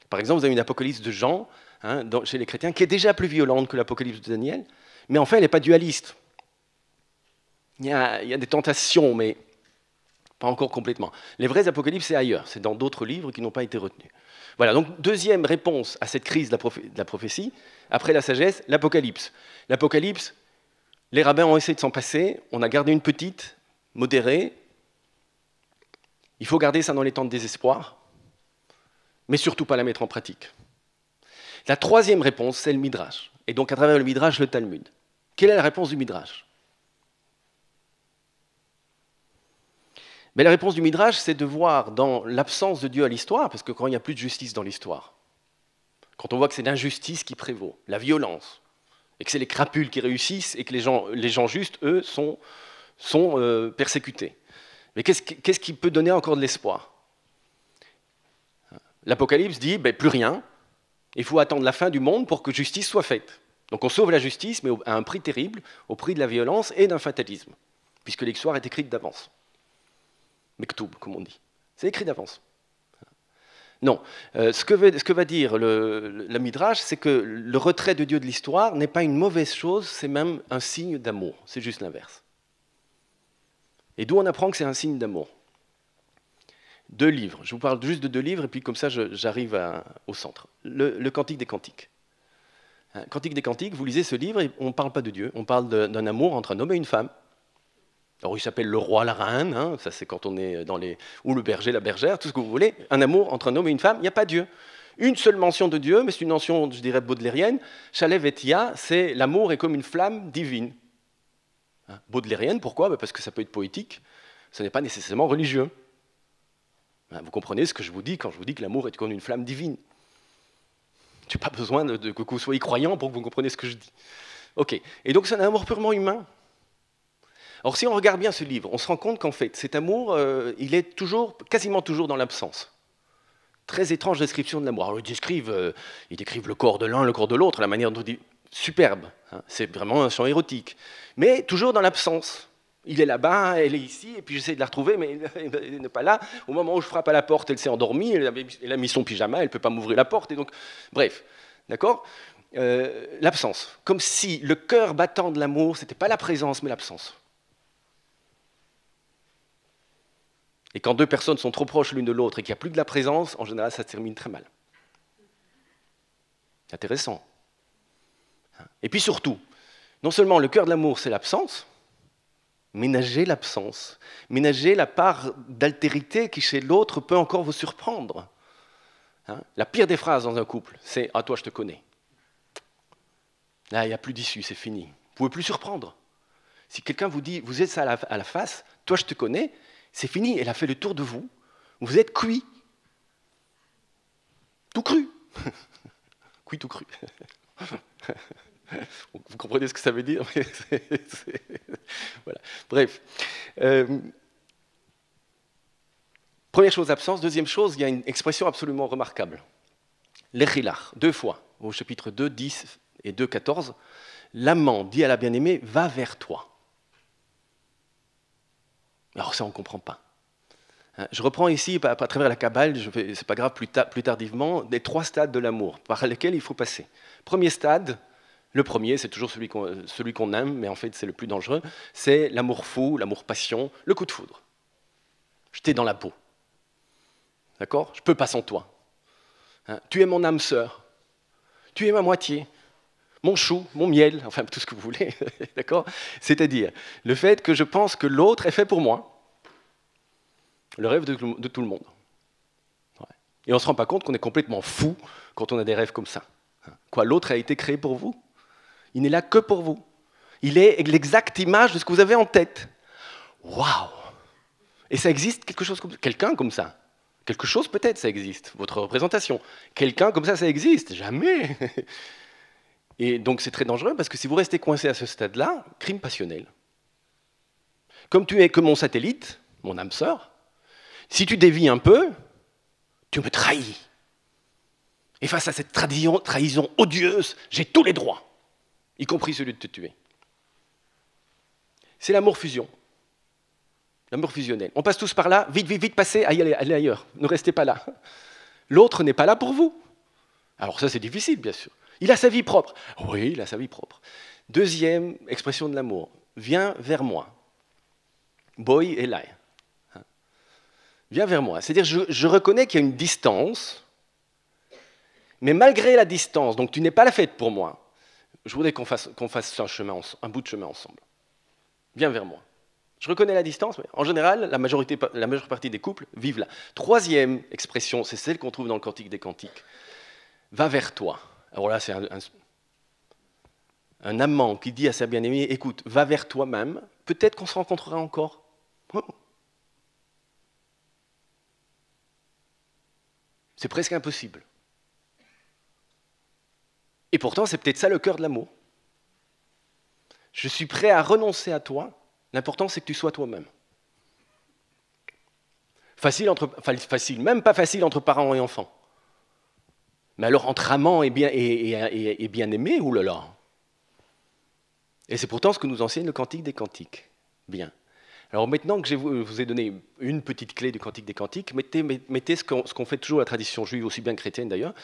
Par exemple, vous avez une Apocalypse de Jean, hein, chez les chrétiens, qui est déjà plus violente que l'Apocalypse de Daniel, mais en fait, elle n'est pas dualiste. Il y a des tentations, mais pas encore complètement. Les vrais apocalypses, c'est ailleurs, c'est dans d'autres livres qui n'ont pas été retenus. Voilà, donc deuxième réponse à cette crise de la prophétie, après la sagesse, l'apocalypse. L'apocalypse, les rabbins ont essayé de s'en passer, on a gardé une petite, modérée. Il faut garder ça dans les temps de désespoir, mais surtout pas la mettre en pratique. La troisième réponse, c'est le Midrash. Et donc à travers le Midrash, le Talmud. Quelle est la réponse du Midrash ? Mais la réponse du Midrash, c'est de voir dans l'absence de Dieu à l'histoire, parce que quand il n'y a plus de justice dans l'histoire, quand on voit que c'est l'injustice qui prévaut, la violence, et que c'est les crapules qui réussissent, et que les gens justes, eux, sont persécutés. Mais qu'est-ce qui peut donner encore de l'espoir ? L'Apocalypse dit, plus rien, il faut attendre la fin du monde pour que justice soit faite. Donc on sauve la justice, mais à un prix terrible, au prix de la violence et d'un fatalisme, puisque l'histoire est écrite d'avance. Mektoub, comme on dit. C'est écrit d'avance. Non. Ce que va dire la Midrash, c'est que le retrait de Dieu de l'histoire n'est pas une mauvaise chose, c'est même un signe d'amour. C'est juste l'inverse. Et d'où on apprend que c'est un signe d'amour ? 2 livres. Je vous parle juste de 2 livres, et puis comme ça, j'arrive au centre. Le Cantique des Cantiques. Cantique des Cantiques, vous lisez ce livre, et on ne parle pas de Dieu, on parle d'un amour entre un homme et une femme. Alors, il s'appelle le roi, la reine, hein, ça c'est quand on est ou le berger, la bergère, tout ce que vous voulez. Un amour entre un homme et une femme, il n'y a pas Dieu. Une seule mention de Dieu, mais c'est une mention, je dirais, baudelairienne. Shalev et Tia, c'est l'amour est comme une flamme divine. Hein, baudelairienne, pourquoi ? Parce que ça peut être poétique, ce n'est pas nécessairement religieux. Hein, vous comprenez ce que je vous dis quand je vous dis que l'amour est comme une flamme divine. Je n'ai pas besoin que vous soyez croyants pour que vous compreniez ce que je dis. Ok, et donc c'est un amour purement humain. Or, si on regarde bien ce livre, on se rend compte qu'en fait, cet amour, il est quasiment toujours dans l'absence. Très étrange description de l'amour. Alors, ils décrivent le corps de l'un, le corps de l'autre, la manière dont il dit superbe. Hein, c'est vraiment un chant érotique. Mais toujours dans l'absence. Il est là-bas, elle est ici, et puis j'essaie de la retrouver, mais elle n'est pas là. Au moment où je frappe à la porte, elle s'est endormie, elle a mis son pyjama, elle ne peut pas m'ouvrir la porte. Et donc, bref, d'accord ? L'absence. Comme si le cœur battant de l'amour, ce n'était pas la présence, mais l'absence. Et quand 2 personnes sont trop proches l'une de l'autre et qu'il n'y a plus de la présence, en général, ça se termine très mal. C'est intéressant. Et puis surtout, non seulement le cœur de l'amour, c'est l'absence, ménagez l'absence, ménagez la part d'altérité qui, chez l'autre, peut encore vous surprendre. La pire des phrases dans un couple, c'est « Ah, toi, je te connais ». Là, il n'y a plus d'issue, c'est fini. Vous ne pouvez plus surprendre. Si quelqu'un vous dit « Vous êtes ça à la face, toi, je te connais », C'est fini, elle a fait le tour de vous. Vous êtes cuit. Tout cru. Cuit tout cru. Vous comprenez ce que ça veut dire? Voilà. Bref. Première chose, absence. Deuxième chose, il y a une expression absolument remarquable. L'echilach, 2 fois, au chapitre 2, 10 et 2, 14. L'amant dit à la bien-aimée, va vers toi. Alors ça, on ne comprend pas. Je reprends ici, à travers la Kabbale, ce n'est pas grave, plus tardivement, les 3 stades de l'amour par lesquels il faut passer. Premier stade, le premier, c'est toujours celui qu'on aime, mais en fait c'est le plus dangereux, c'est l'amour fou, l'amour passion, le coup de foudre. Je t'ai dans la peau. D'accord? Je ne peux pas sans toi. Tu es mon âme sœur. Tu es ma moitié. Mon chou, mon miel, enfin tout ce que vous voulez. D'accord? C'est-à-dire le fait que je pense que l'autre est fait pour moi. Le rêve de tout le monde. Ouais. Et on ne se rend pas compte qu'on est complètement fou quand on a des rêves comme ça. Quoi, l'autre a été créé pour vous? Il n'est là que pour vous. Il est l'exacte image de ce que vous avez en tête. Waouh! Et ça existe quelqu'un comme ça. Quelque chose peut-être, ça existe. Votre représentation. Quelqu'un comme ça existe. Jamais. Et donc c'est très dangereux parce que si vous restez coincé à ce stade-là, crime passionnel. Comme tu es que mon satellite, mon âme sœur, si tu dévies un peu, tu me trahis. Et face à cette trahison odieuse, j'ai tous les droits, y compris celui de te tuer. C'est l'amour fusion. L'amour fusionnel. On passe tous par là, vite, passez, allez ailleurs, ne restez pas là. L'autre n'est pas là pour vous. Alors ça, c'est difficile, bien sûr. Il a sa vie propre. Oui, il a sa vie propre. Deuxième expression de l'amour. Viens vers moi. Boy Eli. Viens vers moi. C'est-à-dire, je reconnais qu'il y a une distance, mais malgré la distance, donc tu n'es pas la faite pour moi, je voudrais qu'on fasse un bout de chemin ensemble. Viens vers moi. Je reconnais la distance, mais en général, la majeure partie des couples vivent là. Troisième expression, c'est celle qu'on trouve dans le Cantique des Cantiques. Va vers toi. Alors là, c'est un amant qui dit à sa bien-aimée, écoute, va vers toi-même, peut-être qu'on se rencontrera encore. Oh. C'est presque impossible. Et pourtant, c'est peut-être ça le cœur de l'amour. Je suis prêt à renoncer à toi, l'important c'est que tu sois toi-même. Facile, même pas facile entre parents et enfants. Mais alors entre amants et bien-aimés, oulala. Et c'est pourtant ce que nous enseigne le Cantique des Cantiques. Bien. Alors maintenant que je vous ai donné une petite clé du Cantique des Cantiques, mettez ce qu'on fait toujours à la tradition juive, aussi bien chrétienne d'ailleurs.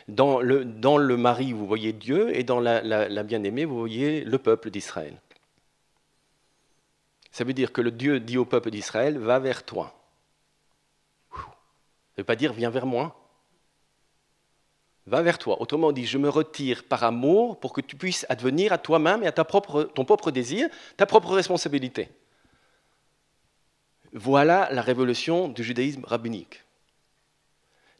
Dans le mari, vous voyez Dieu, et dans la bien-aimée, vous voyez le peuple d'Israël. Ça veut dire que le Dieu dit au peuple d'Israël, va vers toi. Ça ne veut pas dire, viens vers moi. Va vers toi. Autrement dit, je me retire par amour pour que tu puisses advenir à toi-même et à ton propre désir, ta propre responsabilité. Voilà la révolution du judaïsme rabbinique.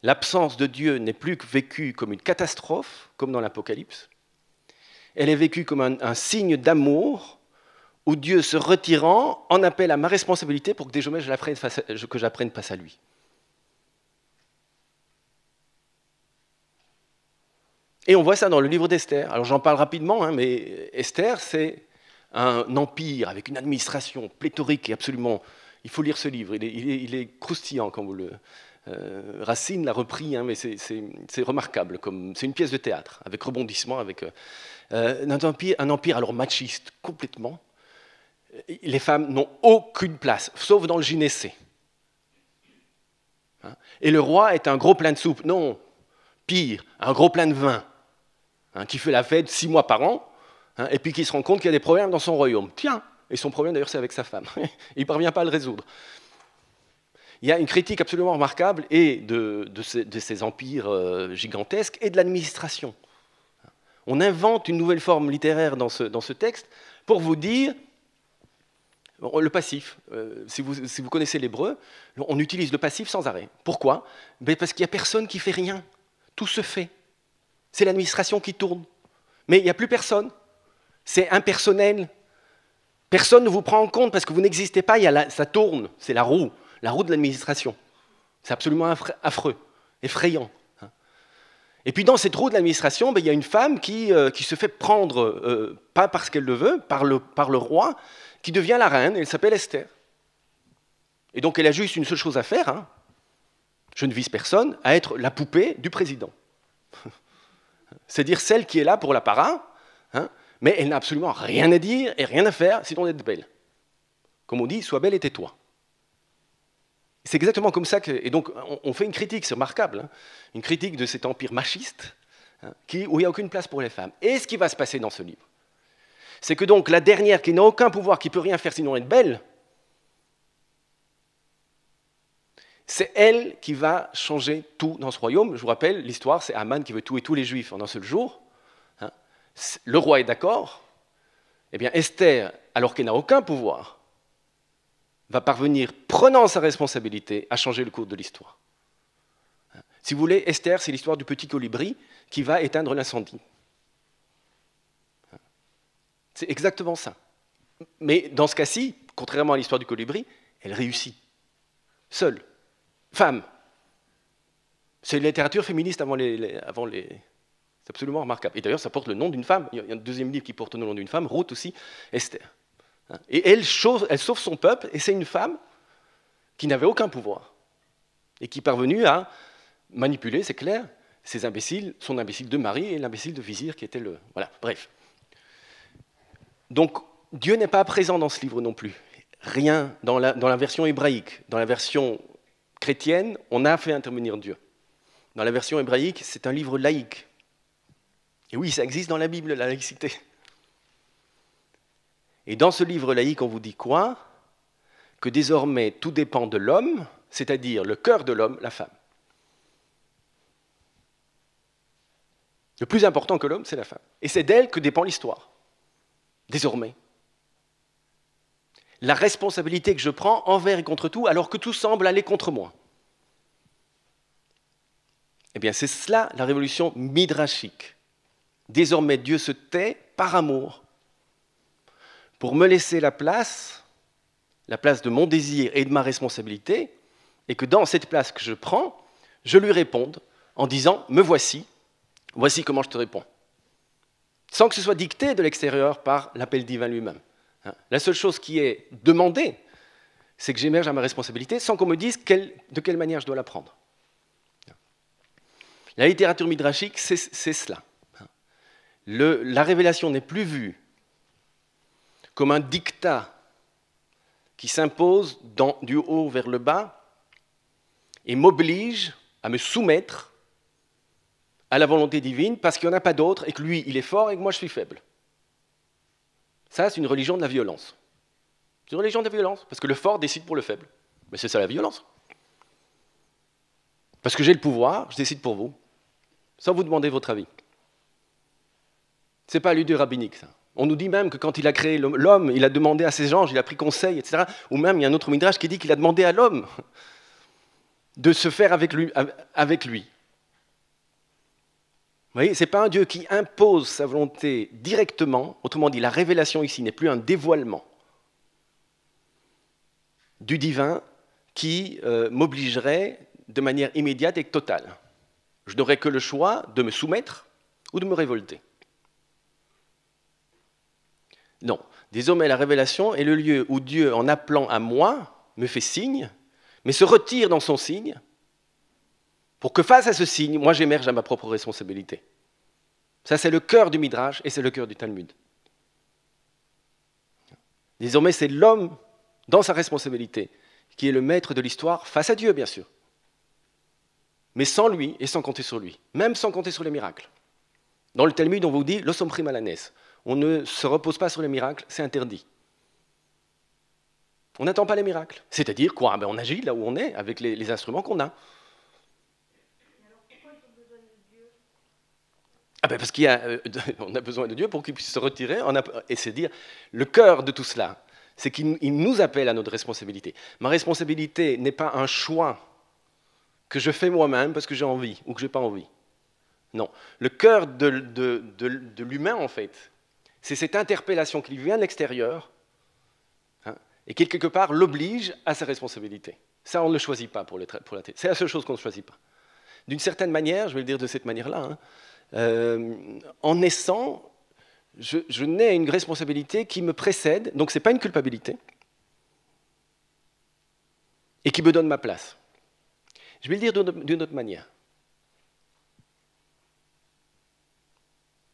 L'absence de Dieu n'est plus vécue comme une catastrophe, comme dans l'Apocalypse. Elle est vécue comme un signe d'amour, où Dieu, se retirant, en appelle à ma responsabilité pour que désormais que j'apprenne face à lui. Et on voit ça dans le livre d'Esther. Alors j'en parle rapidement, mais Esther, c'est un empire avec une administration pléthorique et absolument... Il faut lire ce livre, il est croustillant quand vous le... Racine l'a repris, mais c'est remarquable, c'est une pièce de théâtre, avec rebondissement, avec un empire alors machiste complètement. Les femmes n'ont aucune place, sauf dans le gynécée. Et le roi est un gros plein de soupe. Non, pire, un gros plein de vin, qui fait la fête 6 mois par an, et puis qui se rend compte qu'il y a des problèmes dans son royaume. Tiens, et son problème d'ailleurs c'est avec sa femme. Il ne parvient pas à le résoudre. Il y a une critique absolument remarquable et de ces empires gigantesques et de l'administration. On invente une nouvelle forme littéraire dans ce texte pour vous dire... Le passif, si vous connaissez l'hébreu, on utilise le passif sans arrêt. Pourquoi? Parce qu'il n'y a personne qui fait rien. Tout se fait. C'est l'administration qui tourne. Mais il n'y a plus personne. C'est impersonnel. Personne ne vous prend en compte parce que vous n'existez pas, ça tourne, c'est la roue. la roue de l'administration. C'est absolument affreux, effrayant. Et puis dans cette roue de l'administration, il y a une femme qui se fait prendre, pas parce qu'elle le veut, par le roi, qui devient la reine, elle s'appelle Esther. Et donc elle a juste une seule chose à faire, je ne vise personne, à être la poupée du président. C'est-à-dire celle qui est là pour l'apparat, mais elle n'a absolument rien à dire et rien à faire sinon d'être belle. Comme on dit, sois belle et tais-toi. C'est exactement comme ça que... Et donc on fait une critique, c'est remarquable, une critique de cet empire machiste, où il n'y a aucune place pour les femmes. Et ce qui va se passer dans ce livre, c'est que donc la dernière qui n'a aucun pouvoir, qui ne peut rien faire sinon être belle, c'est elle qui va changer tout dans ce royaume. Je vous rappelle, l'histoire, c'est Haman qui veut tuer tous les Juifs en un seul jour. Le roi est d'accord. Eh bien, Esther, alors qu'elle n'a aucun pouvoir, va parvenir, prenant sa responsabilité, à changer le cours de l'histoire. Si vous voulez, Esther, c'est l'histoire du petit colibri qui va éteindre l'incendie. C'est exactement ça. Mais dans ce cas-ci, contrairement à l'histoire du colibri, elle réussit. Seule. Femme. C'est une littérature féministe avant les... C'est absolument remarquable. Et d'ailleurs, ça porte le nom d'une femme. Il y a un deuxième livre qui porte le nom d'une femme, Ruth aussi, Esther. Et elle sauve son peuple, et c'est une femme qui n'avait aucun pouvoir, et qui est parvenue à manipuler, c'est clair, ses imbéciles, son imbécile de mari et l'imbécile de vizir qui était le... Voilà, bref. Donc, Dieu n'est pas présent dans ce livre non plus. Rien dans la version hébraïque. Dans la version chrétienne, on a fait intervenir Dieu. Dans la version hébraïque, c'est un livre laïque. Et oui, ça existe dans la Bible, la laïcité. Et dans ce livre laïque, on vous dit quoi? Que désormais, tout dépend de l'homme, c'est-à-dire le cœur de l'homme, la femme. Le plus important que l'homme, c'est la femme. Et c'est d'elle que dépend l'histoire, désormais. La responsabilité que je prends envers et contre tout, alors que tout semble aller contre moi. Eh bien, c'est cela, la révolution midrashique. Désormais, Dieu se tait par amour, pour me laisser la place de mon désir et de ma responsabilité, et que dans cette place que je prends, je lui réponde en disant « me voici, voici comment je te réponds ». Sans que ce soit dicté de l'extérieur par l'appel divin lui-même. La seule chose qui est demandée, c'est que j'émerge à ma responsabilité sans qu'on me dise de quelle manière je dois la prendre. La littérature midrashique, c'est cela. La révélation n'est plus vue comme un dictat qui s'impose du haut vers le bas et m'oblige à me soumettre à la volonté divine parce qu'il n'y en a pas d'autre et que lui, il est fort et que moi, je suis faible. Ça, c'est une religion de la violence. C'est une religion de la violence, parce que le fort décide pour le faible. Mais c'est ça la violence. Parce que j'ai le pouvoir, je décide pour vous, sans vous demander votre avis. Ce n'est pas l'idée rabbinique, ça. On nous dit même que quand il a créé l'homme, il a demandé à ses anges, il a pris conseil, etc. Ou même, il y a un autre midrash qui dit qu'il a demandé à l'homme de se faire avec lui. Vous voyez, ce n'est pas un Dieu qui impose sa volonté directement. Autrement dit, la révélation ici n'est plus un dévoilement du divin qui m'obligerait de manière immédiate et totale. Je n'aurais que le choix de me soumettre ou de me révolter. Non. Désormais, la révélation est le lieu où Dieu, en appelant à moi, me fait signe, mais se retire dans son signe, pour que face à ce signe, moi j'émerge à ma propre responsabilité. Ça, c'est le cœur du Midrash et c'est le cœur du Talmud. Désormais, c'est l'homme, dans sa responsabilité, qui est le maître de l'histoire, face à Dieu, bien sûr. Mais sans lui et sans compter sur lui, même sans compter sur les miracles. Dans le Talmud, on vous dit « Lo somrim alanes ». On ne se repose pas sur les miracles, c'est interdit. On n'attend pas les miracles. C'est-à-dire quoi? On agit là où on est, avec les instruments qu'on a. Parce qu'on a besoin de Dieu pour qu'il puisse se retirer, et c'est dire, le cœur de tout cela, c'est qu'il nous appelle à notre responsabilité. Ma responsabilité n'est pas un choix que je fais moi-même parce que j'ai envie ou que je n'ai pas envie. Non. Le cœur de l'humain, en fait, c'est cette interpellation qui lui vient de l'extérieur et qui, quelque part, l'oblige à sa responsabilité. Ça, on ne le choisit pas pour la télé. C'est la seule chose qu'on ne choisit pas. D'une certaine manière, je vais le dire de cette manière-là, en naissant, je nais à une responsabilité qui me précède, donc ce n'est pas une culpabilité, et qui me donne ma place. Je vais le dire d'une autre manière.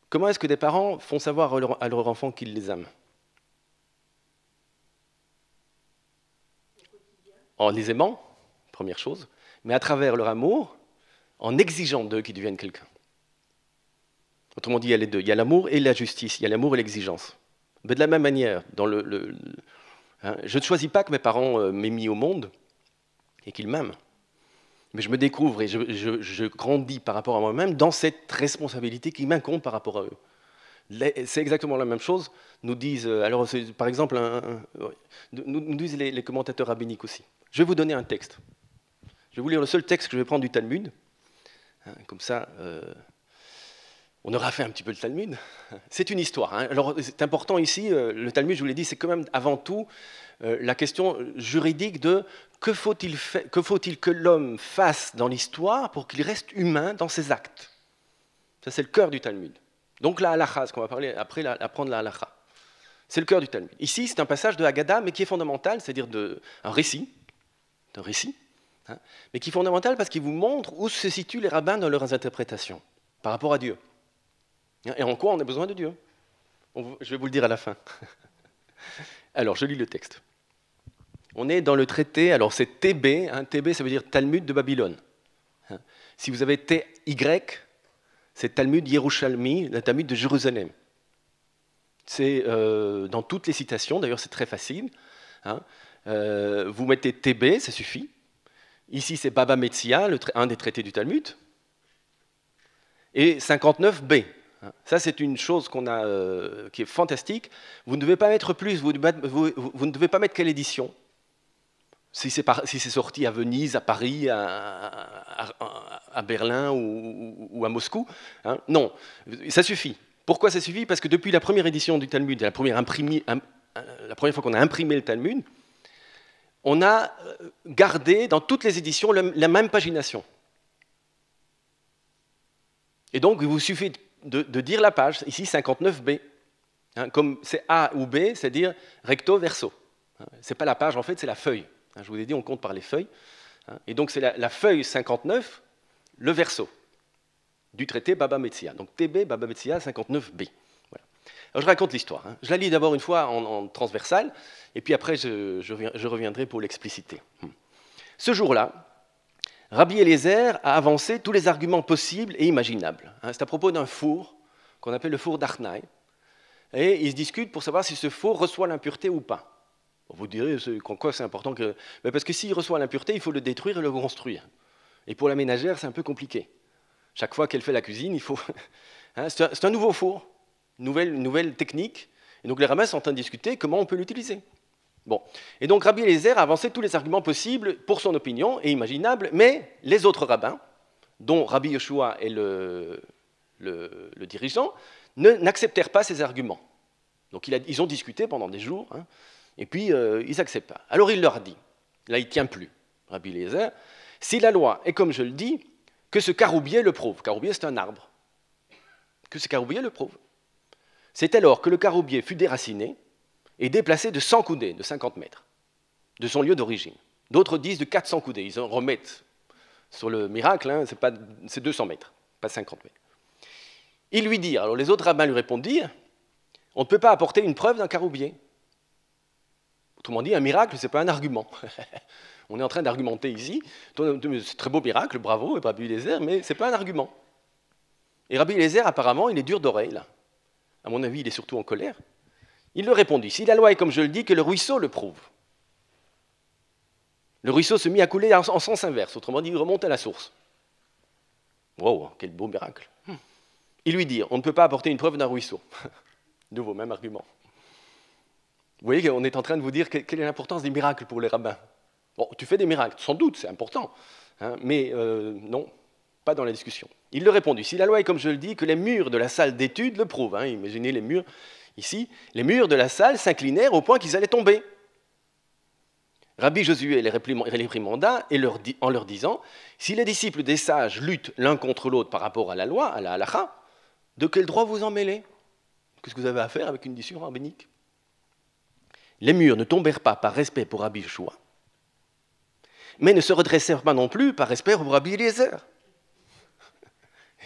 Comment est-ce que des parents font savoir à leur enfant qu'ils les aiment? En les aimant, première chose, mais à travers leur amour, en exigeant d'eux qu'ils deviennent quelqu'un. Autrement dit, il y a les deux. Il y a l'amour et la justice, il y a l'amour et l'exigence. Mais de la même manière, je ne choisis pas que mes parents m'aient mis au monde et qu'ils m'aiment. Mais je me découvre et je grandis par rapport à moi-même dans cette responsabilité qui m'incombe par rapport à eux. C'est exactement la même chose, nous disent, alors par exemple, nous disent les commentateurs rabbiniques aussi. Je vais vous donner un texte. Je vais vous lire le seul texte que je vais prendre du Talmud. Comme ça, on aura fait un petit peu le Talmud. C'est une histoire. Alors c'est important ici, le Talmud, je vous l'ai dit, c'est quand même avant tout la question juridique de que faut-il que l'homme fasse dans l'histoire pour qu'il reste humain dans ses actes. Ça, c'est le cœur du Talmud. Donc la halakha, ce qu'on va parler après, apprendre la halakha. C'est le cœur du Talmud. Ici, c'est un passage de Haggadah, mais qui est fondamental, c'est-à-dire un récit, mais qui est fondamental parce qu'il vous montre où se situent les rabbins dans leurs interprétations par rapport à Dieu. Et en quoi on a besoin de Dieu. Je vais vous le dire à la fin. Alors, je lis le texte. On est dans le traité, alors c'est TB, TB ça veut dire Talmud de Babylone. Si vous avez TY, c'est Talmud Yerushalmi, le Talmud de Jérusalem. C'est dans toutes les citations, d'ailleurs c'est très facile. Vous mettez TB, ça suffit. Ici c'est Baba Metzia, un des traités du Talmud. Et 59b. Ça, c'est une chose qui est fantastique. Vous ne devez pas mettre plus, vous ne devez pas mettre quelle édition. Si c'est sorti à Venise, à Paris, à Berlin ou à Moscou. Non, ça suffit. Pourquoi ça suffit? Parce que depuis la première édition du Talmud, la première fois qu'on a imprimé le Talmud, on a gardé dans toutes les éditions la même pagination. Et donc, il vous suffit de dire la page, ici 59b. Comme c'est A ou B, c'est dire recto verso. Ce n'est pas la page, en fait, c'est la feuille. Je vous ai dit, on compte par les feuilles. Et donc, c'est la feuille 59, le verso du traité Baba Metzia. Donc, TB, Baba Metzia, 59b. Voilà. Alors, je raconte l'histoire. Je la lis d'abord une fois en transversale, et puis après, je reviendrai pour l'expliciter. Ce jour-là, Rabbi Eliezer a avancé tous les arguments possibles et imaginables. C'est à propos d'un four qu'on appelle le four d'Arnaï. Et ils se discutent pour savoir si ce four reçoit l'impureté ou pas. Vous direz, quoi c'est important que... Mais parce que s'il reçoit l'impureté, il faut le détruire et le reconstruire. Et pour la ménagère, c'est un peu compliqué. Chaque fois qu'elle fait la cuisine, il faut... c'est un nouveau four, nouvelle technique. Et donc les rabbins sont en train de discuter comment on peut l'utiliser. Bon. Et donc Rabbi Eliezer a avancé tous les arguments possibles pour son opinion et imaginables, mais les autres rabbins, dont Rabbi Yoshua est le dirigeant, n'acceptèrent pas ces arguments. Donc ils ont discuté pendant des jours, et puis ils n'acceptent pas. Alors il leur dit, là il ne tient plus, Rabbi Eliezer, si la loi est comme je le dis, que ce caroubier le prouve. Caroubier, c'est un arbre. Que ce caroubier le prouve. C'est alors que le caroubier fut déraciné et déplacé de 100 coudées, de 50 mètres, de son lieu d'origine. D'autres disent de 400 coudées. Ils en remettent sur le miracle, c'est 200 mètres, pas 50 mètres. Ils lui dirent, alors les autres rabbins lui répondirent, on ne peut pas apporter une preuve d'un caroubier. Autrement dit, un miracle, ce n'est pas un argument. On est en train d'argumenter ici, c'est un très beau miracle, bravo, et Rabbi Eliezer, mais ce n'est pas un argument. Et Rabbi Eliezer, apparemment, il est dur d'oreille, là. À mon avis, il est surtout en colère. Il leur répondit, si la loi est comme je le dis, que le ruisseau le prouve. Le ruisseau se mit à couler en sens inverse, autrement dit, il remonte à la source. Wow, quel beau miracle. Il lui dit, on ne peut pas apporter une preuve d'un ruisseau. Nouveau, même argument. Vous voyez qu'on est en train de vous dire quelle est l'importance des miracles pour les rabbins. Bon, tu fais des miracles, sans doute, c'est important, mais non, pas dans la discussion. Il leur répondit, si la loi est comme je le dis, que les murs de la salle d'études le prouvent. Imaginez les murs. Ici, les murs de la salle s'inclinèrent au point qu'ils allaient tomber. Rabbi Josué les réprimanda en leur disant, si les disciples des sages luttent l'un contre l'autre par rapport à la loi, à la halakha, de quel droit vous en mêlez? Qu'est-ce que vous avez à faire avec une décision rabbinique? Les murs ne tombèrent pas par respect pour Rabbi Joshua, mais ne se redressèrent pas non plus par respect pour Rabbi Eliezer.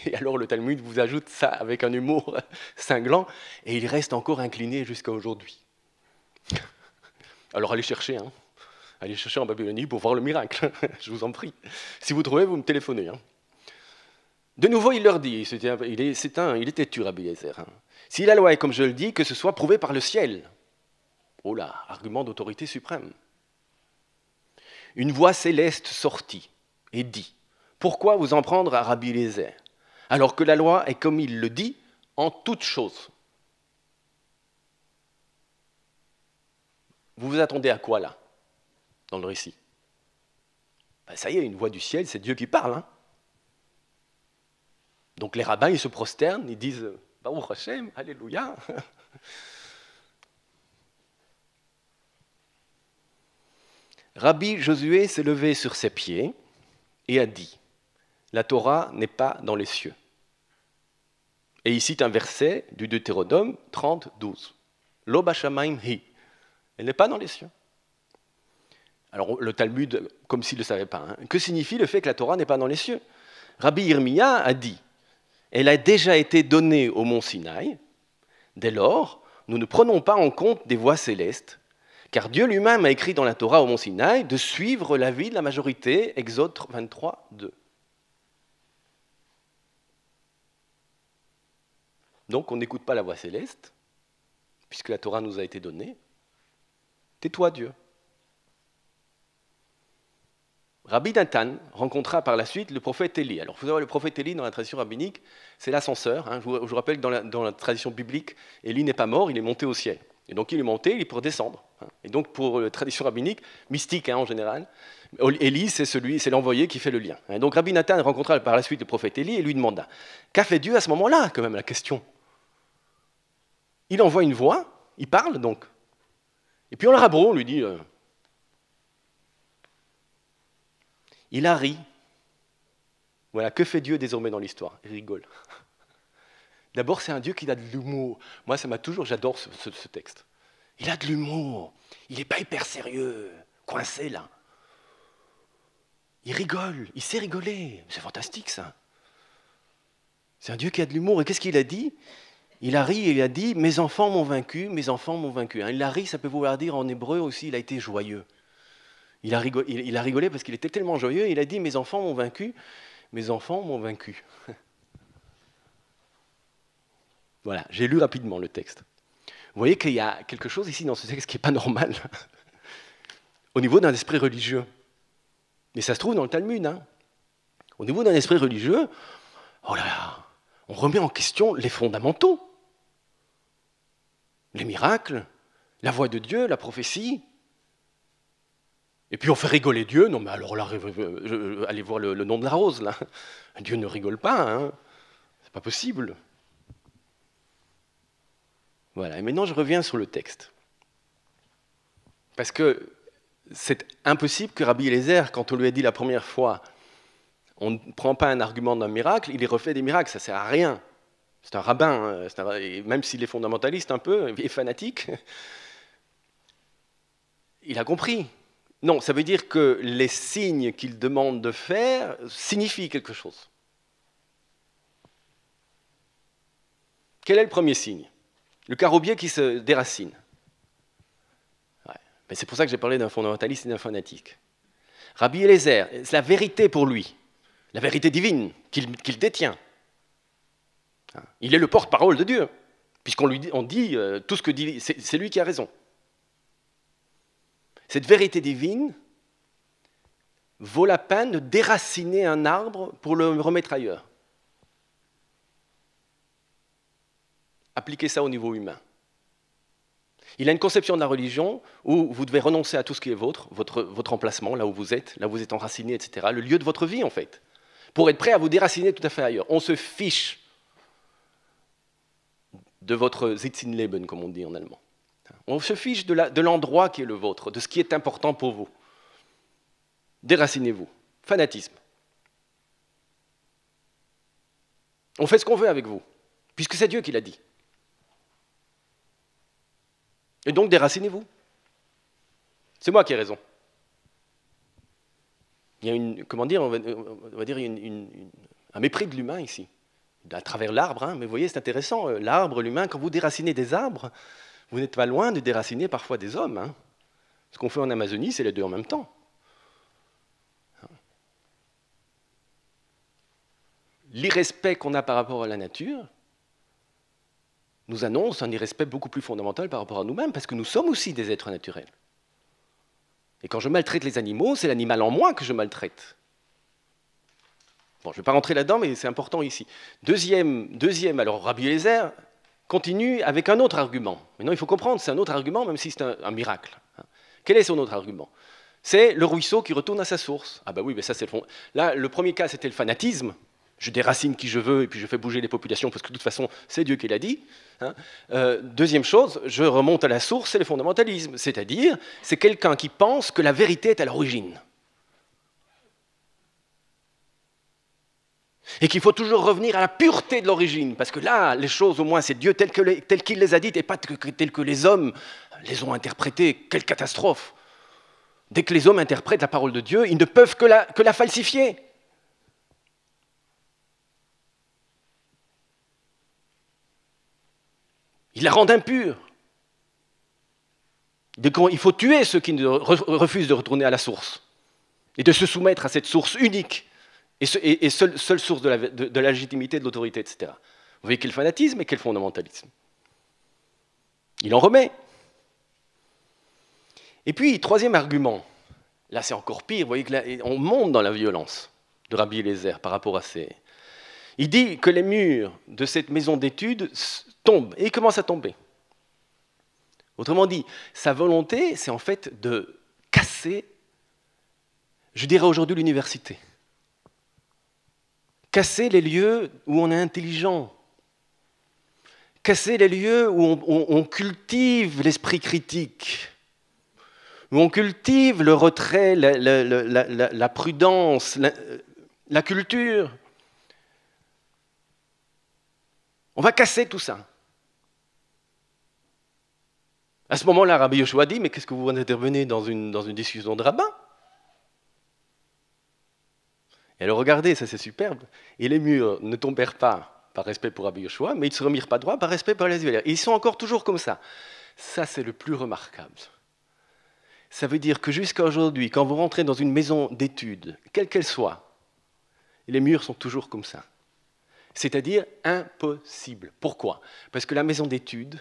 Et alors le Talmud vous ajoute ça avec un humour cinglant, et il reste encore incliné jusqu'à aujourd'hui. Alors allez chercher en Babylonie pour voir le miracle, je vous en prie. Si vous trouvez, vous me téléphonez. De nouveau, il leur dit, il était têtu, Rabbi Eliezer. Si la loi est comme je le dis, que ce soit prouvé par le ciel. Oh là, argument d'autorité suprême. Une voix céleste sortit et dit, pourquoi vous en prendre à Rabbi Eliezer, alors que la loi est comme il le dit, en toutes choses? Vous vous attendez à quoi là, dans le récit? Ça y est, une voix du ciel, c'est Dieu qui parle. Donc les rabbins, ils se prosternent, ils disent « Baruch Hashem, Alléluia ». Rabbi Josué s'est levé sur ses pieds et a dit « La Torah n'est pas dans les cieux ». Et il cite un verset du Deutéronome 30, 12. « Lo bashamaim hi ». Elle n'est pas dans les cieux. Alors le Talmud, comme s'il ne le savait pas, que signifie le fait que la Torah n'est pas dans les cieux? Rabbi Yirmiya a dit « Elle a déjà été donnée au mont Sinaï. Dès lors, nous ne prenons pas en compte des voix célestes, car Dieu lui-même a écrit dans la Torah au mont Sinaï de suivre l'avis de la majorité, Exode 23, 2. Donc on n'écoute pas la voix céleste, puisque la Torah nous a été donnée. Tais-toi, Dieu. Rabbi Nathan rencontra par la suite le prophète Élie. Alors, vous savez, le prophète Élie, dans la tradition rabbinique, c'est l'ascenseur. Je vous rappelle que dans la tradition biblique, Élie n'est pas mort, il est monté au ciel. Et donc, il est monté, il est pour descendre. Et donc, pour la tradition rabbinique, mystique en général, Élie, c'est l'envoyé qui fait le lien. Et donc, Rabbi Nathan rencontra par la suite le prophète Élie et lui demanda « Qu'a fait Dieu à ce moment-là » quand même, la question. Il envoie une voix, il parle donc. Et puis, en arabe, on lui dit il a ri. Voilà, que fait Dieu désormais dans l'histoire? Il rigole. D'abord, c'est un Dieu qui a de l'humour. Moi, j'adore ce texte. Il a de l'humour. Il n'est pas hyper sérieux, coincé là. Il rigole, il sait rigoler. C'est fantastique ça. C'est un Dieu qui a de l'humour. Et qu'est-ce qu'il a dit? Il a ri et il a dit « Mes enfants m'ont vaincu, mes enfants m'ont vaincu ». Il a ri, ça peut vouloir dire en hébreu aussi, il a été joyeux. Il a rigolé parce qu'il était tellement joyeux, il a dit « Mes enfants m'ont vaincu, mes enfants m'ont vaincu ». Voilà, j'ai lu rapidement le texte. Vous voyez qu'il y a quelque chose ici dans ce texte qui n'est pas normal, au niveau d'un esprit religieux. Mais ça se trouve dans le Talmud. Au niveau d'un esprit religieux, oh là là, on remet en question les fondamentaux. Les miracles, la voix de Dieu, la prophétie. Et puis on fait rigoler Dieu. Non mais alors là, allez voir le nom de la rose, là. Dieu ne rigole pas, c'est pas possible. Voilà, et maintenant je reviens sur le texte. Parce que c'est impossible que Rabbi Eliezer, quand on lui a dit la première fois, on ne prend pas un argument d'un miracle, il refait des miracles, ça ne sert à rien. C'est un rabbin, même s'il est fondamentaliste un peu, et fanatique, il a compris. Non, ça veut dire que les signes qu'il demande de faire signifient quelque chose. Quel est le premier signe? Le caroubier qui se déracine. Ouais. Mais c'est pour ça que j'ai parlé d'un fondamentaliste et d'un fanatique. Rabbi Eliezer, c'est la vérité pour lui, la vérité divine qu'il détient. Il est le porte-parole de Dieu, puisqu'on dit tout ce que dit, c'est lui qui a raison. Cette vérité divine vaut la peine de déraciner un arbre pour le remettre ailleurs. Appliquez ça au niveau humain. Il a une conception de la religion où vous devez renoncer à tout ce qui est votre emplacement, là où vous êtes enraciné, etc., le lieu de votre vie, en fait, pour être prêt à vous déraciner tout à fait ailleurs. On se fiche de votre Sitzenleben, comme on dit en allemand. On se fiche de l'endroit qui est le vôtre, de ce qui est important pour vous. Déracinez-vous. Fanatisme. On fait ce qu'on veut avec vous, puisque c'est Dieu qui l'a dit. Et donc, déracinez-vous. C'est moi qui ai raison. Il y a un mépris de l'humain ici, à travers l'arbre. Hein, mais vous voyez, c'est intéressant, l'arbre, l'humain, quand vous déracinez des arbres, vous n'êtes pas loin de déraciner parfois des hommes. Hein. Ce qu'on fait en Amazonie, c'est les deux en même temps. L'irrespect qu'on a par rapport à la nature nous annonce un irrespect beaucoup plus fondamental par rapport à nous-mêmes, parce que nous sommes aussi des êtres naturels. Et quand je maltraite les animaux, c'est l'animal en moi que je maltraite. Bon, je ne vais pas rentrer là-dedans, mais c'est important ici. Deuxième, alors Rabbi Eliezer continue avec un autre argument. Maintenant, il faut comprendre, c'est un autre argument, même si c'est un miracle. Quel est son autre argument? C'est le ruisseau qui retourne à sa source. Ah ben oui, mais ça c'est le fond. Là, le premier cas, c'était le fanatisme. Je déracine qui je veux et puis je fais bouger les populations parce que de toute façon, c'est Dieu qui l'a dit. Hein. Deuxième chose, je remonte à la source, c'est le fondamentalisme. C'est-à-dire, c'est quelqu'un qui pense que la vérité est à l'origine. Et qu'il faut toujours revenir à la pureté de l'origine, parce que là, les choses, au moins, c'est Dieu tel qu'il les a dites et pas tel que les hommes les ont interprétées. Quelle catastrophe! Dès que les hommes interprètent la parole de Dieu, ils ne peuvent que la falsifier. Ils la rendent impure. Il faut tuer ceux qui refusent de retourner à la source et de se soumettre à cette source unique et seule source de la légitimité, de l'autorité, etc. Vous voyez quel fanatisme et quel fondamentalisme. Il en remet. Et puis, troisième argument, là c'est encore pire, vous voyez qu'on monte dans la violence de Rabbi Eliezer par rapport à ces... Il dit que les murs de cette maison d'études tombent, et ils commencent à tomber. Autrement dit, sa volonté, c'est en fait de casser, je dirais aujourd'hui, l'université. Casser les lieux où on est intelligent. Casser les lieux où on cultive l'esprit critique, où on cultive le retrait, la prudence, la culture. On va casser tout ça. À ce moment-là, Rabbi Yoshua dit, mais qu'est-ce que vous intervenez dans une discussion de rabbin? Et alors regardez, ça c'est superbe. Et les murs ne tombèrent pas par respect pour Rabbi Yoshua, mais ils ne se remirent pas droit par respect pour les juifs. Et ils sont encore toujours comme ça. Ça c'est le plus remarquable. Ça veut dire que jusqu'à aujourd'hui, quand vous rentrez dans une maison d'études, quelle qu'elle soit, les murs sont toujours comme ça. C'est-à-dire impossible. Pourquoi? Parce que la maison d'études,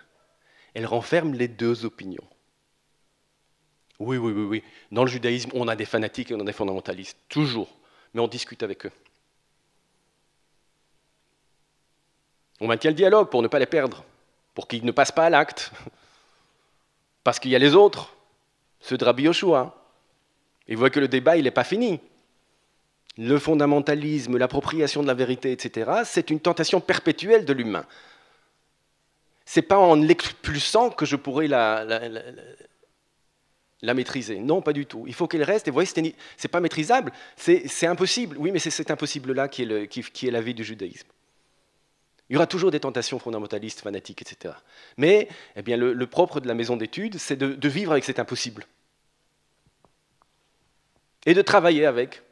elle renferme les deux opinions. Oui. Dans le judaïsme, on a des fanatiques et on a des fondamentalistes, toujours. Mais on discute avec eux. On maintient le dialogue pour ne pas les perdre, pour qu'ils ne passent pas à l'acte. Parce qu'il y a les autres, ceux de Rabbi Yoshua. Ils voient que le débat, il n'est pas fini. Le fondamentalisme, l'appropriation de la vérité, etc., c'est une tentation perpétuelle de l'humain. Ce n'est pas en l'expulsant que je pourrais la maîtriser. Non, pas du tout. Il faut qu'elle reste. Et vous voyez, ce n'est pas maîtrisable. C'est impossible. Oui, mais c'est cet impossible-là qui est la vie du judaïsme. Il y aura toujours des tentations fondamentalistes, fanatiques, etc. Mais eh bien, le propre de la maison d'études, c'est de vivre avec cet impossible. Et de travailler avec,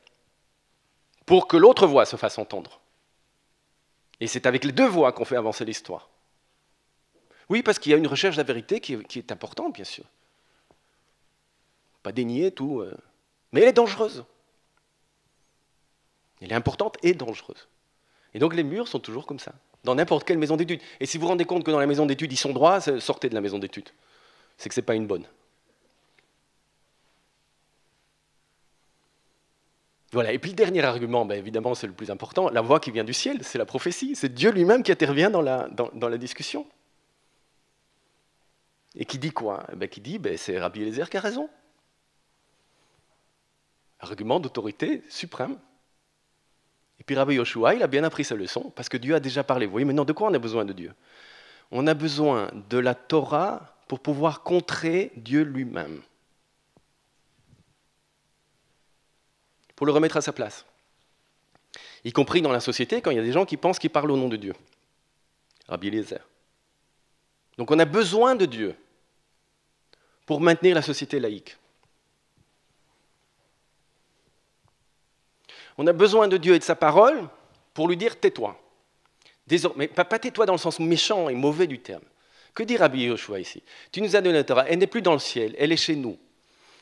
pour que l'autre voix se fasse entendre. Et c'est avec les deux voix qu'on fait avancer l'histoire. Oui, parce qu'il y a une recherche de la vérité qui est importante, bien sûr. Pas dénier tout, mais elle est dangereuse. Elle est importante et dangereuse. Et donc les murs sont toujours comme ça, dans n'importe quelle maison d'études. Et si vous vous rendez compte que dans la maison d'études, ils sont droits, sortez de la maison d'études. C'est que ce n'est pas une bonne. Voilà. Et puis le dernier argument, ben évidemment c'est le plus important, la voix qui vient du ciel, c'est la prophétie, c'est Dieu lui-même qui intervient dans la discussion. Et qui dit quoi? Qui dit, c'est Rabbi Eliezer qui a raison. Argument d'autorité suprême. Et puis Rabbi Yoshua, il a bien appris sa leçon, parce que Dieu a déjà parlé. Vous voyez maintenant de quoi on a besoin de Dieu? On a besoin de la Torah pour pouvoir contrer Dieu lui-même. pour le remettre à sa place. Y compris dans la société, quand il y a des gens qui pensent qu'ils parlent au nom de Dieu. Rabbi Eliezer. Donc on a besoin de Dieu pour maintenir la société laïque. On a besoin de Dieu et de sa parole pour lui dire « tais-toi ». Mais pas tais-toi dans le sens méchant et mauvais du terme. Que dit Rabbi Yoshua ici? Tu nous as donné la Torah, elle n'est plus dans le ciel, elle est chez nous.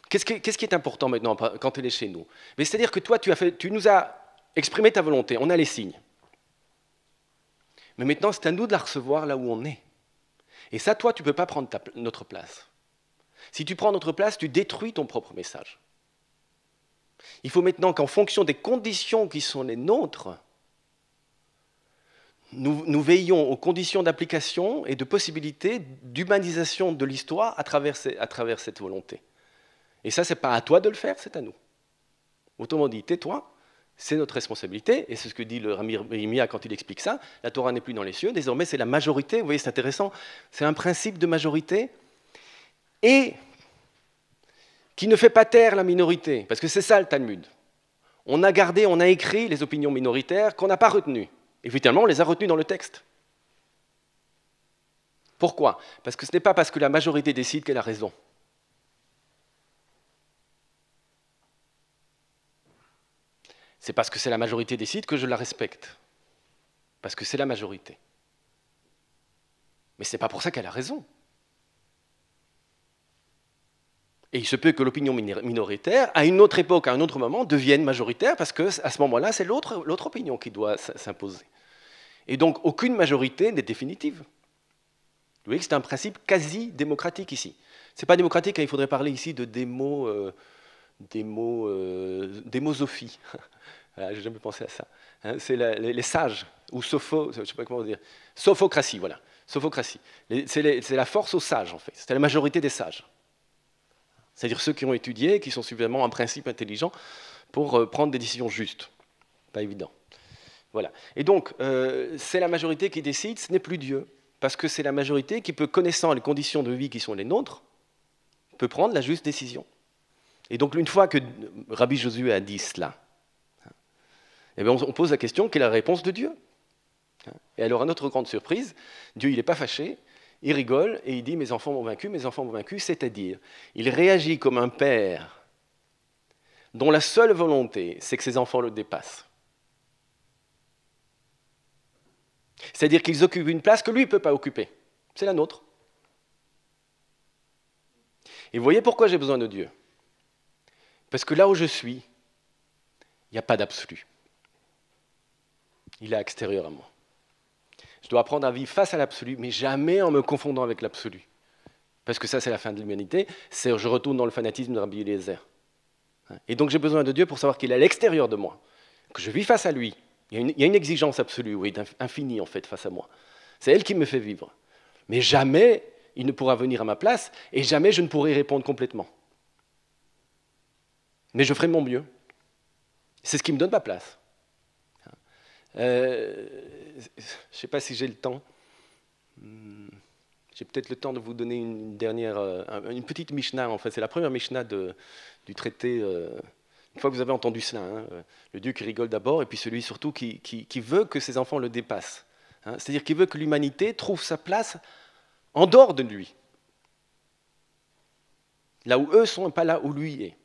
Qu'est-ce qui est important maintenant quand elle est chez nous? Mais c'est-à-dire que toi, tu nous as exprimé ta volonté, on a les signes. Mais maintenant, c'est à nous de la recevoir là où on est. Et ça, toi, tu ne peux pas prendre notre place. Si tu prends notre place, tu détruis ton propre message. Il faut maintenant qu'en fonction des conditions qui sont les nôtres, nous veillons aux conditions d'application et de possibilité d'humanisation de l'histoire à travers cette volonté. Et ça, ce n'est pas à toi de le faire, c'est à nous. Autrement dit, tais-toi, c'est notre responsabilité, et c'est ce que dit le Rami Rémia quand il explique ça. La Torah n'est plus dans les cieux, désormais c'est la majorité, vous voyez, c'est intéressant, c'est un principe de majorité, et qui ne fait pas taire la minorité, parce que c'est ça le Talmud. On a écrit les opinions minoritaires qu'on n'a pas retenues. Et finalement, on les a retenues dans le texte. Pourquoi? Parce que ce n'est pas parce que la majorité décide qu'elle a raison. C'est parce que c'est la majorité décide que je la respecte. Parce que c'est la majorité. Mais ce n'est pas pour ça qu'elle a raison. Et il se peut que l'opinion minoritaire, à une autre époque, à un autre moment, devienne majoritaire, parce qu'à ce moment-là, c'est l'autre opinion qui doit s'imposer. Et donc, aucune majorité n'est définitive. Vous voyez que c'est un principe quasi démocratique ici. Ce n'est pas démocratique, hein, il faudrait parler ici de démosophie. Voilà, j'ai jamais pensé à ça. Hein, c'est les sages, ou je sais pas comment dire, sophocratie, voilà. Sophocratie. C'est la force aux sages, en fait. C'est la majorité des sages. C'est-à-dire ceux qui ont étudié, qui sont suffisamment en principe intelligents pour prendre des décisions justes. Pas évident. Voilà. Et donc, c'est la majorité qui décide, ce n'est plus Dieu. Parce que c'est la majorité qui peut, connaissant les conditions de vie qui sont les nôtres, peut prendre la juste décision. Et donc, une fois que Rabbi Josué a dit cela, eh bien, on pose la question, quelle est la réponse de Dieu? Et alors, à notre grande surprise, Dieu, il n'est pas fâché, il rigole et il dit « mes enfants m'ont vaincu », c'est-à-dire, il réagit comme un père dont la seule volonté, c'est que ses enfants le dépassent. C'est-à-dire qu'ils occupent une place que lui ne peut pas occuper. C'est la nôtre. Et vous voyez pourquoi j'ai besoin de Dieu? Parce que là où je suis, il n'y a pas d'absolu. Il est extérieur à moi. Je dois apprendre à vivre face à l'absolu, mais jamais en me confondant avec l'absolu. Parce que ça, c'est la fin de l'humanité. Je retourne dans le fanatisme de Rabbi Eliezer. Et donc, j'ai besoin de Dieu pour savoir qu'il est à l'extérieur de moi, que je vis face à lui. Il y a une exigence absolue, oui, infinie, en fait, face à moi. C'est elle qui me fait vivre. Mais jamais il ne pourra venir à ma place, et jamais je ne pourrai y répondre complètement. Mais je ferai mon mieux. C'est ce qui me donne ma place. Je ne sais pas si j'ai le temps. J'ai peut-être le temps de vous donner une petite Mishnah, en fait. C'est la première Mishnah du traité. Une fois que vous avez entendu cela, hein, le Dieu qui rigole d'abord, et puis celui surtout qui veut que ses enfants le dépassent. Hein, c'est-à-dire qu'il veut que l'humanité trouve sa place en dehors de lui. Là où eux sont et pas là où lui est.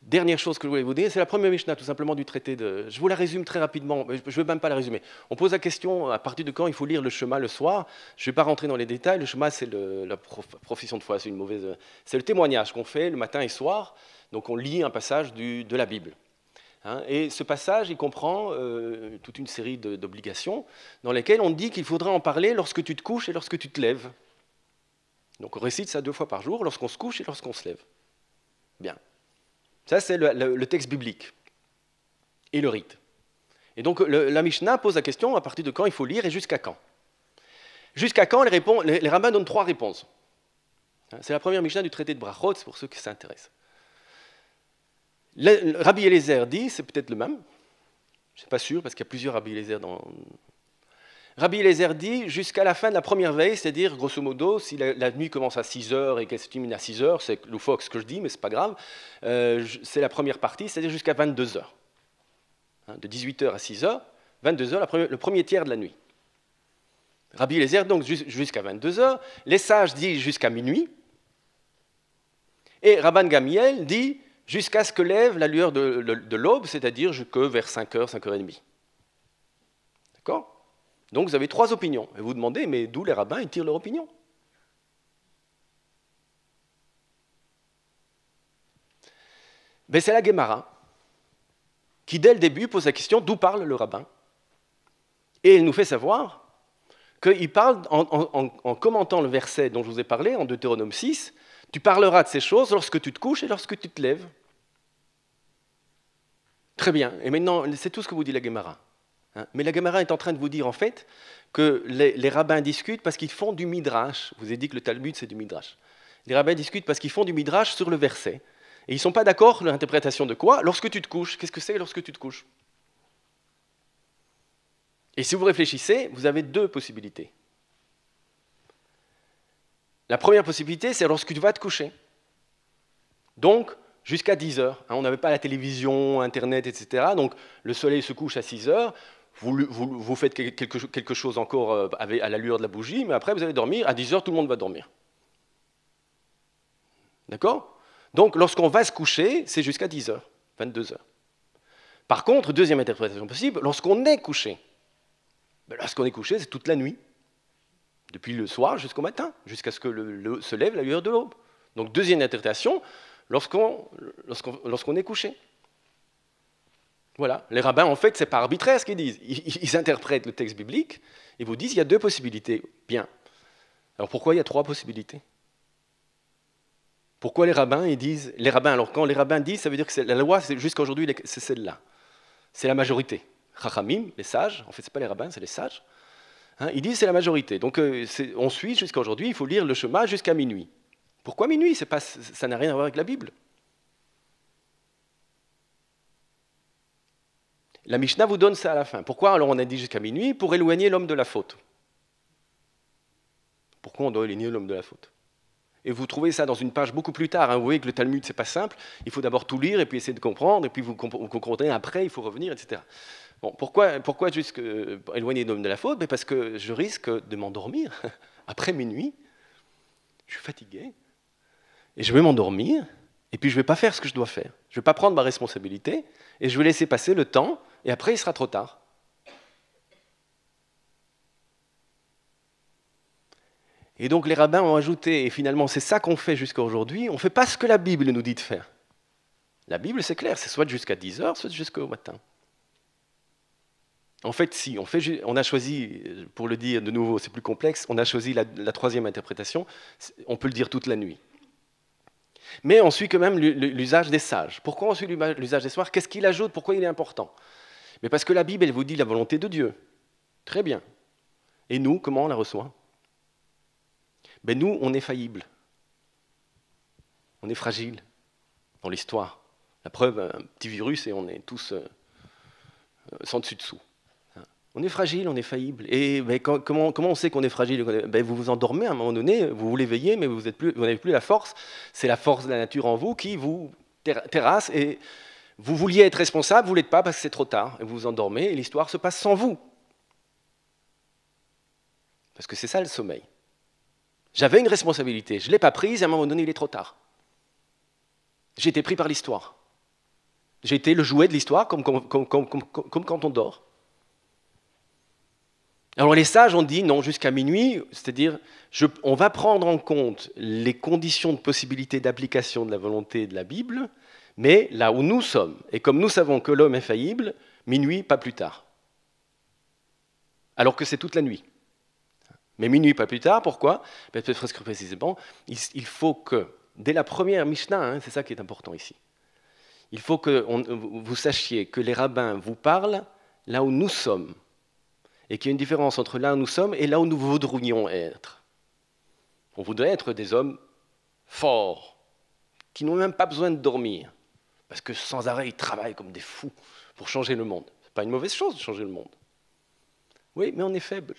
Dernière chose que je voulais vous dire, c'est la première Mishnah, tout simplement, du traité de... Je vous la résume très rapidement, je ne veux même pas la résumer. On pose la question, à partir de quand il faut lire le Shema le soir. Je ne vais pas rentrer dans les détails. Le Shema, c'est la profession de foi, c'est le témoignage qu'on fait le matin et soir. Donc on lit un passage de la Bible. Hein, et ce passage, il comprend toute une série d'obligations dans lesquelles on dit qu'il faudra en parler lorsque tu te couches et lorsque tu te lèves. Donc on récite ça 2 fois par jour, lorsqu'on se couche et lorsqu'on se lève. Bien. Ça, c'est le texte biblique et le rite. Et donc, la Mishnah pose la question à partir de quand il faut lire et jusqu'à quand. Jusqu'à quand, les rabbins donnent 3 réponses. C'est la première Mishnah du traité de Brachot, c'est pour ceux qui s'intéressent. Rabbi Eliezer dit, c'est peut-être le même, je ne suis pas sûr, parce qu'il y a plusieurs Rabbi Eliezer dans... Rabbi Eliezer dit jusqu'à la fin de la première veille, c'est-à-dire, grosso modo, si la nuit commence à 6 heures et qu'elle se termine à 6 heures, c'est loufoque ce que je dis, mais c'est pas grave, c'est la première partie, c'est-à-dire jusqu'à 22 heures. De 18 heures à 6 heures, 22 heures, le premier tiers de la nuit. Rabbi Eliezer, donc, jusqu'à 22 heures, les sages disent jusqu'à minuit, et Rabban Gamiel dit jusqu'à ce que lève la lueur de l'aube, c'est-à-dire jusque vers 5 heures, 5 heures et demie. D'accord ? Donc vous avez 3 opinions. Et vous vous demandez, mais d'où les rabbins ils tirent leur opinion? Ben, c'est la Guémara qui, dès le début, pose la question d'où parle le rabbin. Et il nous fait savoir qu'il parle, en commentant le verset dont je vous ai parlé, en Deutéronome 6, tu parleras de ces choses lorsque tu te couches et lorsque tu te lèves. Très bien. Et maintenant, c'est tout ce que vous dit la Guémara. Mais la Guémara est en train de vous dire, en fait, que les rabbins discutent parce qu'ils font du midrash. Je vous ai dit que le Talmud, c'est du midrash. Les rabbins discutent parce qu'ils font du midrash sur le verset. Et ils ne sont pas d'accord sur l'interprétation de quoi? Lorsque tu te couches. Qu'est-ce que c'est lorsque tu te couches? Et si vous réfléchissez, vous avez 2 possibilités. La première possibilité, c'est lorsque tu vas te coucher. Donc, jusqu'à 10 heures. On n'avait pas la télévision, Internet, etc. Donc, le soleil se couche à 6 heures. Vous faites quelque chose encore à la lueur de la bougie, mais après, vous allez dormir. À 10 heures, tout le monde va dormir. D'accord? Donc, lorsqu'on va se coucher, c'est jusqu'à 10 heures, 22 heures. Par contre, deuxième interprétation possible, lorsqu'on est couché. Lorsqu'on est couché, c'est toute la nuit. Depuis le soir jusqu'au matin, jusqu'à ce que se lève la lueur de l'aube. Donc, deuxième interprétation, lorsqu'on est couché. Voilà. Les rabbins, en fait, c'est pas arbitraire ce qu'ils disent. Ils interprètent le texte biblique et vous disent il y a 2 possibilités. Bien. Alors pourquoi il y a 3 possibilités? Pourquoi les rabbins, ils disent... alors quand les rabbins disent, ça veut dire que la loi, jusqu'à aujourd'hui, c'est celle-là. C'est la majorité. Chachamim, les sages, en fait, ce n'est pas les rabbins, c'est les sages. Ils disent c'est la majorité. Donc on suit jusqu'à aujourd'hui, il faut lire le Shema jusqu'à minuit. Pourquoi minuit? Ça n'a rien à voir avec la Bible. La Mishnah vous donne ça à la fin. Pourquoi alors on a dit jusqu'à minuit? Pour éloigner l'homme de la faute. Pourquoi on doit éloigner l'homme de la faute? Et vous trouvez ça dans une page beaucoup plus tard. Vous voyez que le Talmud, c'est pas simple. Il faut d'abord tout lire et puis essayer de comprendre. Et puis vous comprenez après, il faut revenir, etc. Bon, pourquoi juste éloigner l'homme de la faute? Parce que je risque de m'endormir. Après minuit, je suis fatigué. Et je vais m'endormir. Et puis je ne vais pas faire ce que je dois faire. Je ne vais pas prendre ma responsabilité. Et je vais laisser passer le temps. Et après, il sera trop tard. Et donc les rabbins ont ajouté, et finalement c'est ça qu'on fait jusqu'à aujourd'hui, on ne fait pas ce que la Bible nous dit de faire. La Bible, c'est clair, c'est soit jusqu'à 10 heures, soit jusqu'au matin. En fait, si, on a choisi, pour le dire de nouveau, c'est plus complexe, on a choisi la troisième interprétation, on peut le dire toute la nuit. Mais on suit quand même l'usage des sages. Pourquoi on suit l'usage des sages? Qu'est-ce qu'il ajoute? Pourquoi il est important? Mais parce que la Bible, elle vous dit la volonté de Dieu. Très bien. Et nous, comment on la reçoit? Nous, on est faillible. On est fragile dans l'histoire. La preuve, un petit virus et on est tous sans dessus-dessous. On est fragile, on est faillible. Et comment on sait qu'on est fragile? Vous vous endormez à un moment donné, vous voulez veiller, mais vous n'avez plus la force. C'est la force de la nature en vous qui vous terrasse. Et vous vouliez être responsable, vous ne l'êtes pas parce que c'est trop tard. Et vous vous endormez et l'histoire se passe sans vous. Parce que c'est ça le sommeil. J'avais une responsabilité, je ne l'ai pas prise et à un moment donné, il est trop tard. J'ai été pris par l'histoire. J'ai été le jouet de l'histoire comme quand on dort. Alors les sages ont dit non, jusqu'à minuit, c'est-à-dire on va prendre en compte les conditions de possibilité d'application de la volonté de la Bible, mais là où nous sommes, et comme nous savons que l'homme est faillible, minuit, pas plus tard. Alors que c'est toute la nuit. Mais minuit, pas plus tard, pourquoi? Presque précisément, il faut que, dès la première Mishnah, c'est ça qui est important ici, il faut que vous sachiez que les rabbins vous parlent là où nous sommes, et qu'il y a une différence entre là où nous sommes et là où nous voudrions être. On voudrait être des hommes forts, qui n'ont même pas besoin de dormir, parce que sans arrêt, ils travaillent comme des fous pour changer le monde. Ce n'est pas une mauvaise chose de changer le monde. Oui, mais on est faible.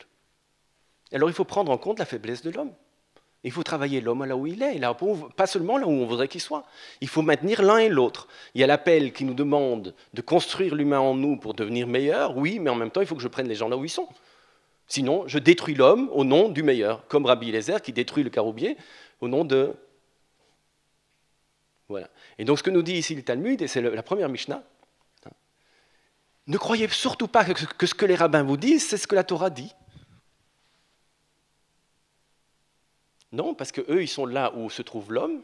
Alors il faut prendre en compte la faiblesse de l'homme. Il faut travailler l'homme là où il est, là, pas seulement là où on voudrait qu'il soit. Il faut maintenir l'un et l'autre. Il y a l'appel qui nous demande de construire l'humain en nous pour devenir meilleur, oui, mais en même temps, il faut que je prenne les gens là où ils sont. Sinon, je détruis l'homme au nom du meilleur, comme Rabbi Eliezer qui détruit le caroubier au nom de... Voilà. Et donc ce que nous dit ici le Talmud, et c'est la première Mishnah, ne croyez surtout pas que ce que les rabbins vous disent, c'est ce que la Torah dit. Non, parce qu'eux, ils sont là où se trouve l'homme,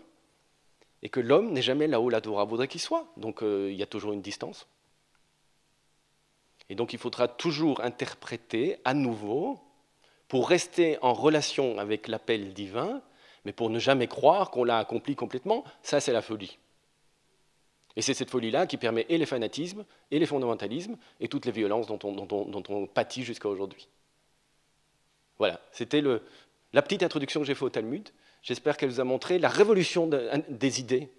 et que l'homme n'est jamais là où la Torah voudrait qu'il soit. Donc il y a toujours une distance. Et donc il faudra toujours interpréter à nouveau, pour rester en relation avec l'appel divin, mais pour ne jamais croire qu'on l'a accompli complètement, ça c'est la folie. Et c'est cette folie-là qui permet et les fanatismes, et les fondamentalismes, et toutes les violences dont on pâtit jusqu'à aujourd'hui. Voilà, c'était la petite introduction que j'ai faite au Talmud. J'espère qu'elle vous a montré la révolution des idées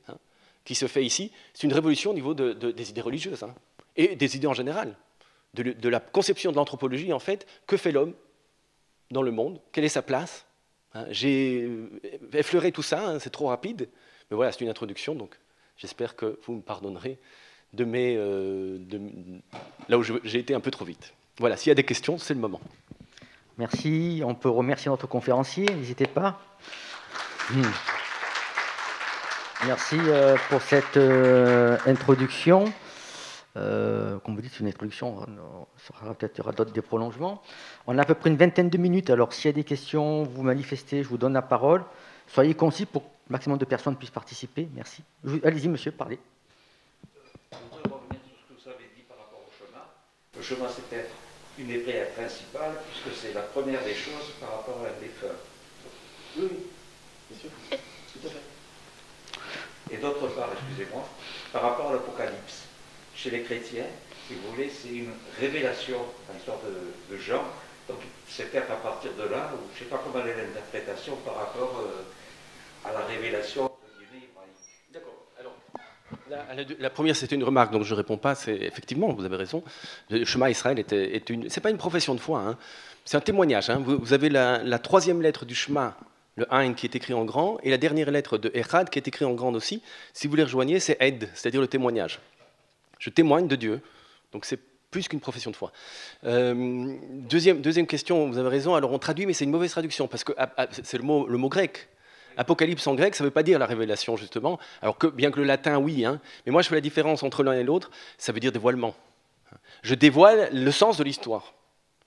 qui se fait ici. C'est une révolution au niveau des idées religieuses, et des idées en général, de la conception de l'anthropologie, en fait. Que fait l'homme dans le monde? Quelle est sa place? J'ai effleuré tout ça, c'est trop rapide, mais voilà, c'est une introduction, donc j'espère que vous me pardonnerez là où j'ai été un peu trop vite. Voilà, s'il y a des questions, c'est le moment. Merci. On peut remercier notre conférencier, n'hésitez pas. Merci pour cette introduction. Comme vous dites, c'est une introduction, peut-être il y aura d'autres des prolongements. On a à peu près une vingtaine de minutes, alors s'il y a des questions, vous manifestez, je vous donne la parole. Soyez concis pour que le maximum de personnes puissent participer. Merci. Allez-y, monsieur, parlez. Je voudrais revenir sur ce que vous avez dit par rapport au chemin. Le chemin, c'était une épée principale, puisque c'est la première des choses par rapport à la défunte. Oui, bien sûr. Tout à fait. Et d'autre part, excusez-moi, par rapport à l'Apocalypse, chez les chrétiens, si vous voulez, c'est une révélation, une sorte de Jean. Donc c'est peut-être à partir de là, ou je ne sais pas comment est l'interprétation par rapport à la révélation de Dieu hébraïque. D'accord. Alors, la première, c'était une remarque, donc je ne réponds pas. C'est effectivement, vous avez raison. Le Shema Israël est une. C'est pas une profession de foi. C'est un témoignage. Vous avez la troisième lettre du Shema, le Ein, qui est écrit en grand, et la dernière lettre de Echad, qui est écrit en grand aussi. Si vous les rejoignez, c'est Ed, c'est-à-dire le témoignage. Je témoigne de Dieu. Donc c'est plus qu'une profession de foi. Deuxième question, vous avez raison. Alors on traduit, mais c'est une mauvaise traduction, parce que c'est le mot grec. Apocalypse en grec, ça ne veut pas dire la révélation, justement. Alors que, bien que le latin, oui. Mais moi, je fais la différence entre l'un et l'autre. Ça veut dire dévoilement. Je dévoile le sens de l'histoire.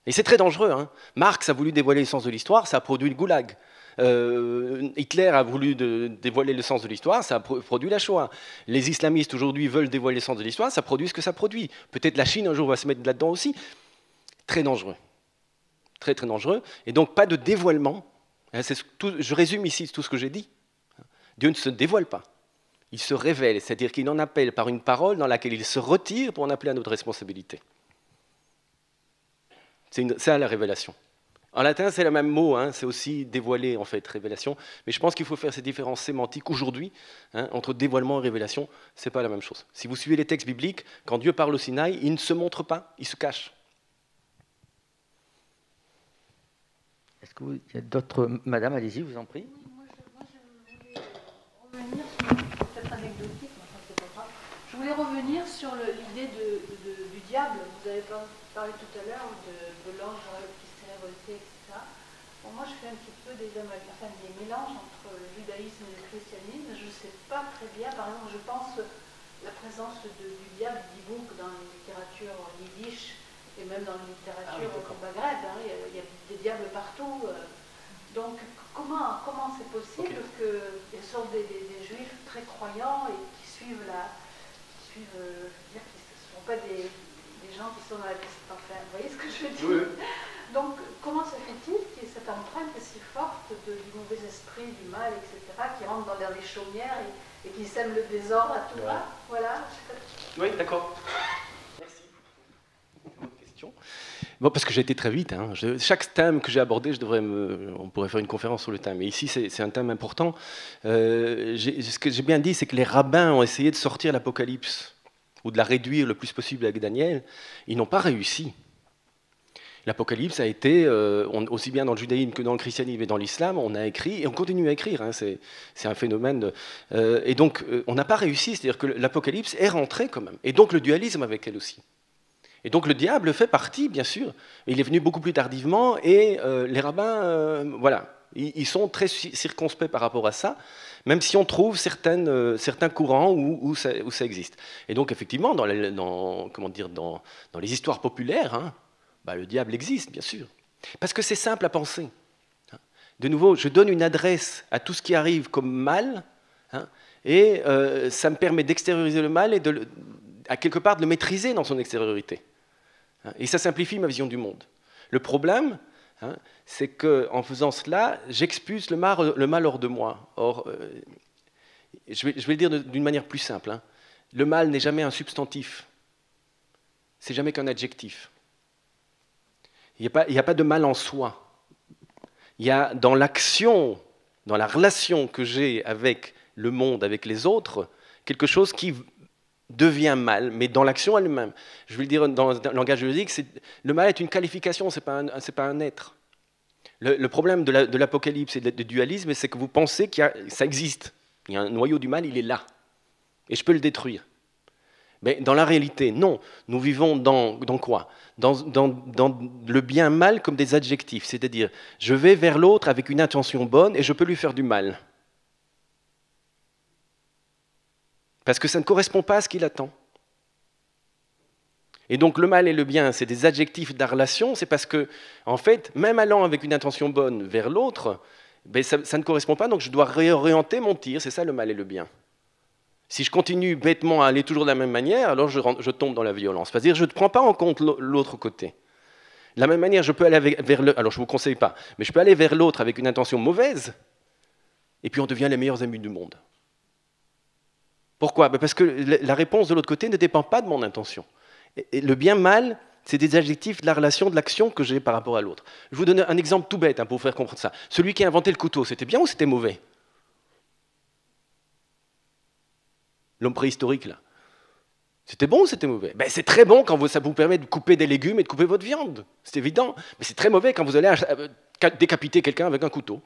Et c'est très dangereux. Marx a voulu dévoiler le sens de l'histoire, ça a produit le goulag. Hitler a voulu dévoiler le sens de l'histoire, ça a produit la Shoah. Les islamistes aujourd'hui veulent dévoiler le sens de l'histoire, ça produit ce que ça produit. Peut-être la Chine un jour va se mettre là-dedans aussi. Très dangereux. Très très dangereux. Et donc pas de dévoilement. Je résume ici tout ce que j'ai dit. Dieu ne se dévoile pas. Il se révèle, c'est-à-dire qu'il en appelle par une parole dans laquelle il se retire pour en appeler à notre responsabilité. C'est ça la révélation. En latin, c'est le même mot, c'est aussi dévoiler, en fait, révélation. Mais je pense qu'il faut faire ces différences sémantiques aujourd'hui, entre dévoilement et révélation, ce n'est pas la même chose. Si vous suivez les textes bibliques, quand Dieu parle au Sinaï, il ne se montre pas, il se cache. Est-ce qu'il y a d'autres... Madame, allez-y, vous en prie. Oui, moi je voulais revenir sur, peut-être anecdotique, mais enfin c'est pas grave. Je voulais revenir sur l'idée du diable. Vous avez parlé tout à l'heure de l'ange qui s'est révolté, etc. Bon, moi je fais un petit peu des mélanges entre le judaïsme et le christianisme. Je ne sais pas très bien, par exemple, je pense la présence du diable d'Ibouk dans les littératures yiddish et même dans les littératures maghreb. Il y a des diables partout. Donc comment c'est possible qu'ils sont des juifs très croyants et qui suivent je veux dire, qui ne sont pas des gens qui sont dans la liste. Enfin, vous voyez ce que je veux dire? Oui. Donc, comment se fait-il qu'il y ait cette empreinte si forte du mauvais esprit, du mal, etc., qui rentre dans les chaumières et qui sème le désordre à tout va? Voilà. Oui, d'accord. Merci. Autre question? Bon, parce que j'ai été très vite. Chaque thème que j'ai abordé, on pourrait faire une conférence sur le thème. Mais ici, c'est un thème important. Ce que j'ai bien dit, c'est que les rabbins ont essayé de sortir l'Apocalypse ou de la réduire le plus possible avec Daniel. Ils n'ont pas réussi. L'Apocalypse a été, aussi bien dans le judaïsme que dans le christianisme et dans l'islam, on a écrit, et on continue à écrire, hein, c'est un phénomène. Et donc, on n'a pas réussi, c'est-à-dire que l'Apocalypse est rentrée quand même, et donc le dualisme avec elle aussi. Et donc le diable fait partie, bien sûr, mais il est venu beaucoup plus tardivement, et les rabbins, voilà, ils sont très circonspects par rapport à ça, même si on trouve certains courants où ça existe. Et donc, effectivement, dans les histoires populaires, hein, bah, le diable existe, bien sûr. Parce que c'est simple à penser. De nouveau, je donne une adresse à tout ce qui arrive comme mal, hein, et ça me permet d'extérioriser le mal et à quelque part de le maîtriser dans son extériorité. Et ça simplifie ma vision du monde. Le problème, hein, c'est qu'en faisant cela, j'expulse le mal hors de moi. Or, je vais le dire d'une manière plus simple. Hein. Le mal n'est jamais un substantif. C'est jamais qu'un adjectif. Il n'y a pas de mal en soi. Il y a dans l'action, dans la relation que j'ai avec le monde, avec les autres, quelque chose qui devient mal, mais dans l'action elle-même. Je vais le dire dans le langage juridique, le mal est une qualification, ce n'est pas un être. Le problème de l'Apocalypse et du dualisme, c'est que vous pensez que ça existe. Il y a un noyau du mal, il est là. Et je peux le détruire. Mais dans la réalité, non. Nous vivons dans quoi ? Dans le bien-mal comme des adjectifs. C'est-à-dire, je vais vers l'autre avec une intention bonne et je peux lui faire du mal. Parce que ça ne correspond pas à ce qu'il attend. Et donc le mal et le bien, c'est des adjectifs de la relation, c'est parce que, en fait, même allant avec une intention bonne vers l'autre, ben ça ne correspond pas, donc je dois réorienter mon tir, c'est ça le mal et le bien. Si je continue bêtement à aller toujours de la même manière, alors je tombe dans la violence. C'est-à-dire je ne prends pas en compte l'autre côté. De la même manière, je peux aller vers alors je ne vous conseille pas, mais je peux aller vers l'autre avec une intention mauvaise, et puis on devient les meilleurs amis du monde. Pourquoi ? Parce que la réponse de l'autre côté ne dépend pas de mon intention. Et le bien-mal, c'est des adjectifs de la relation, de l'action que j'ai par rapport à l'autre. Je vous donne un exemple tout bête, hein, pour vous faire comprendre ça. Celui qui a inventé le couteau, c'était bien ou c'était mauvais ? L'homme préhistorique, là. C'était bon ou c'était mauvais ? Ben, c'est très bon quand ça vous permet de couper des légumes et de couper votre viande. C'est évident. Mais c'est très mauvais quand vous allez décapiter quelqu'un avec un couteau.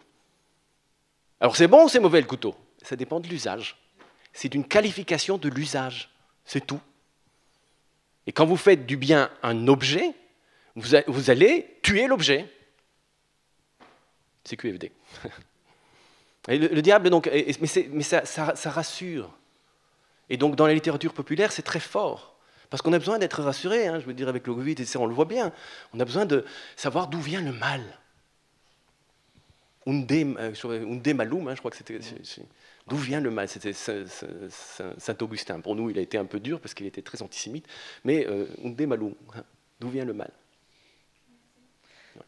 Alors c'est bon ou c'est mauvais le couteau ? Ça dépend de l'usage. C'est une qualification de l'usage. C'est tout. Et quand vous faites du bien un objet, vous allez tuer l'objet. C'est QFD. Et le diable, donc, mais ça rassure. Et donc, dans la littérature populaire, c'est très fort. Parce qu'on a besoin d'être rassuré, hein, je veux dire, avec le Covid, on le voit bien. On a besoin de savoir d'où vient le mal. Unde malum, hein, je crois que c'était... D'où vient le mal ? C'était Saint-Augustin. Pour nous, il a été un peu dur parce qu'il était très antisémite. Mais unde malum, hein, d'où vient le mal ?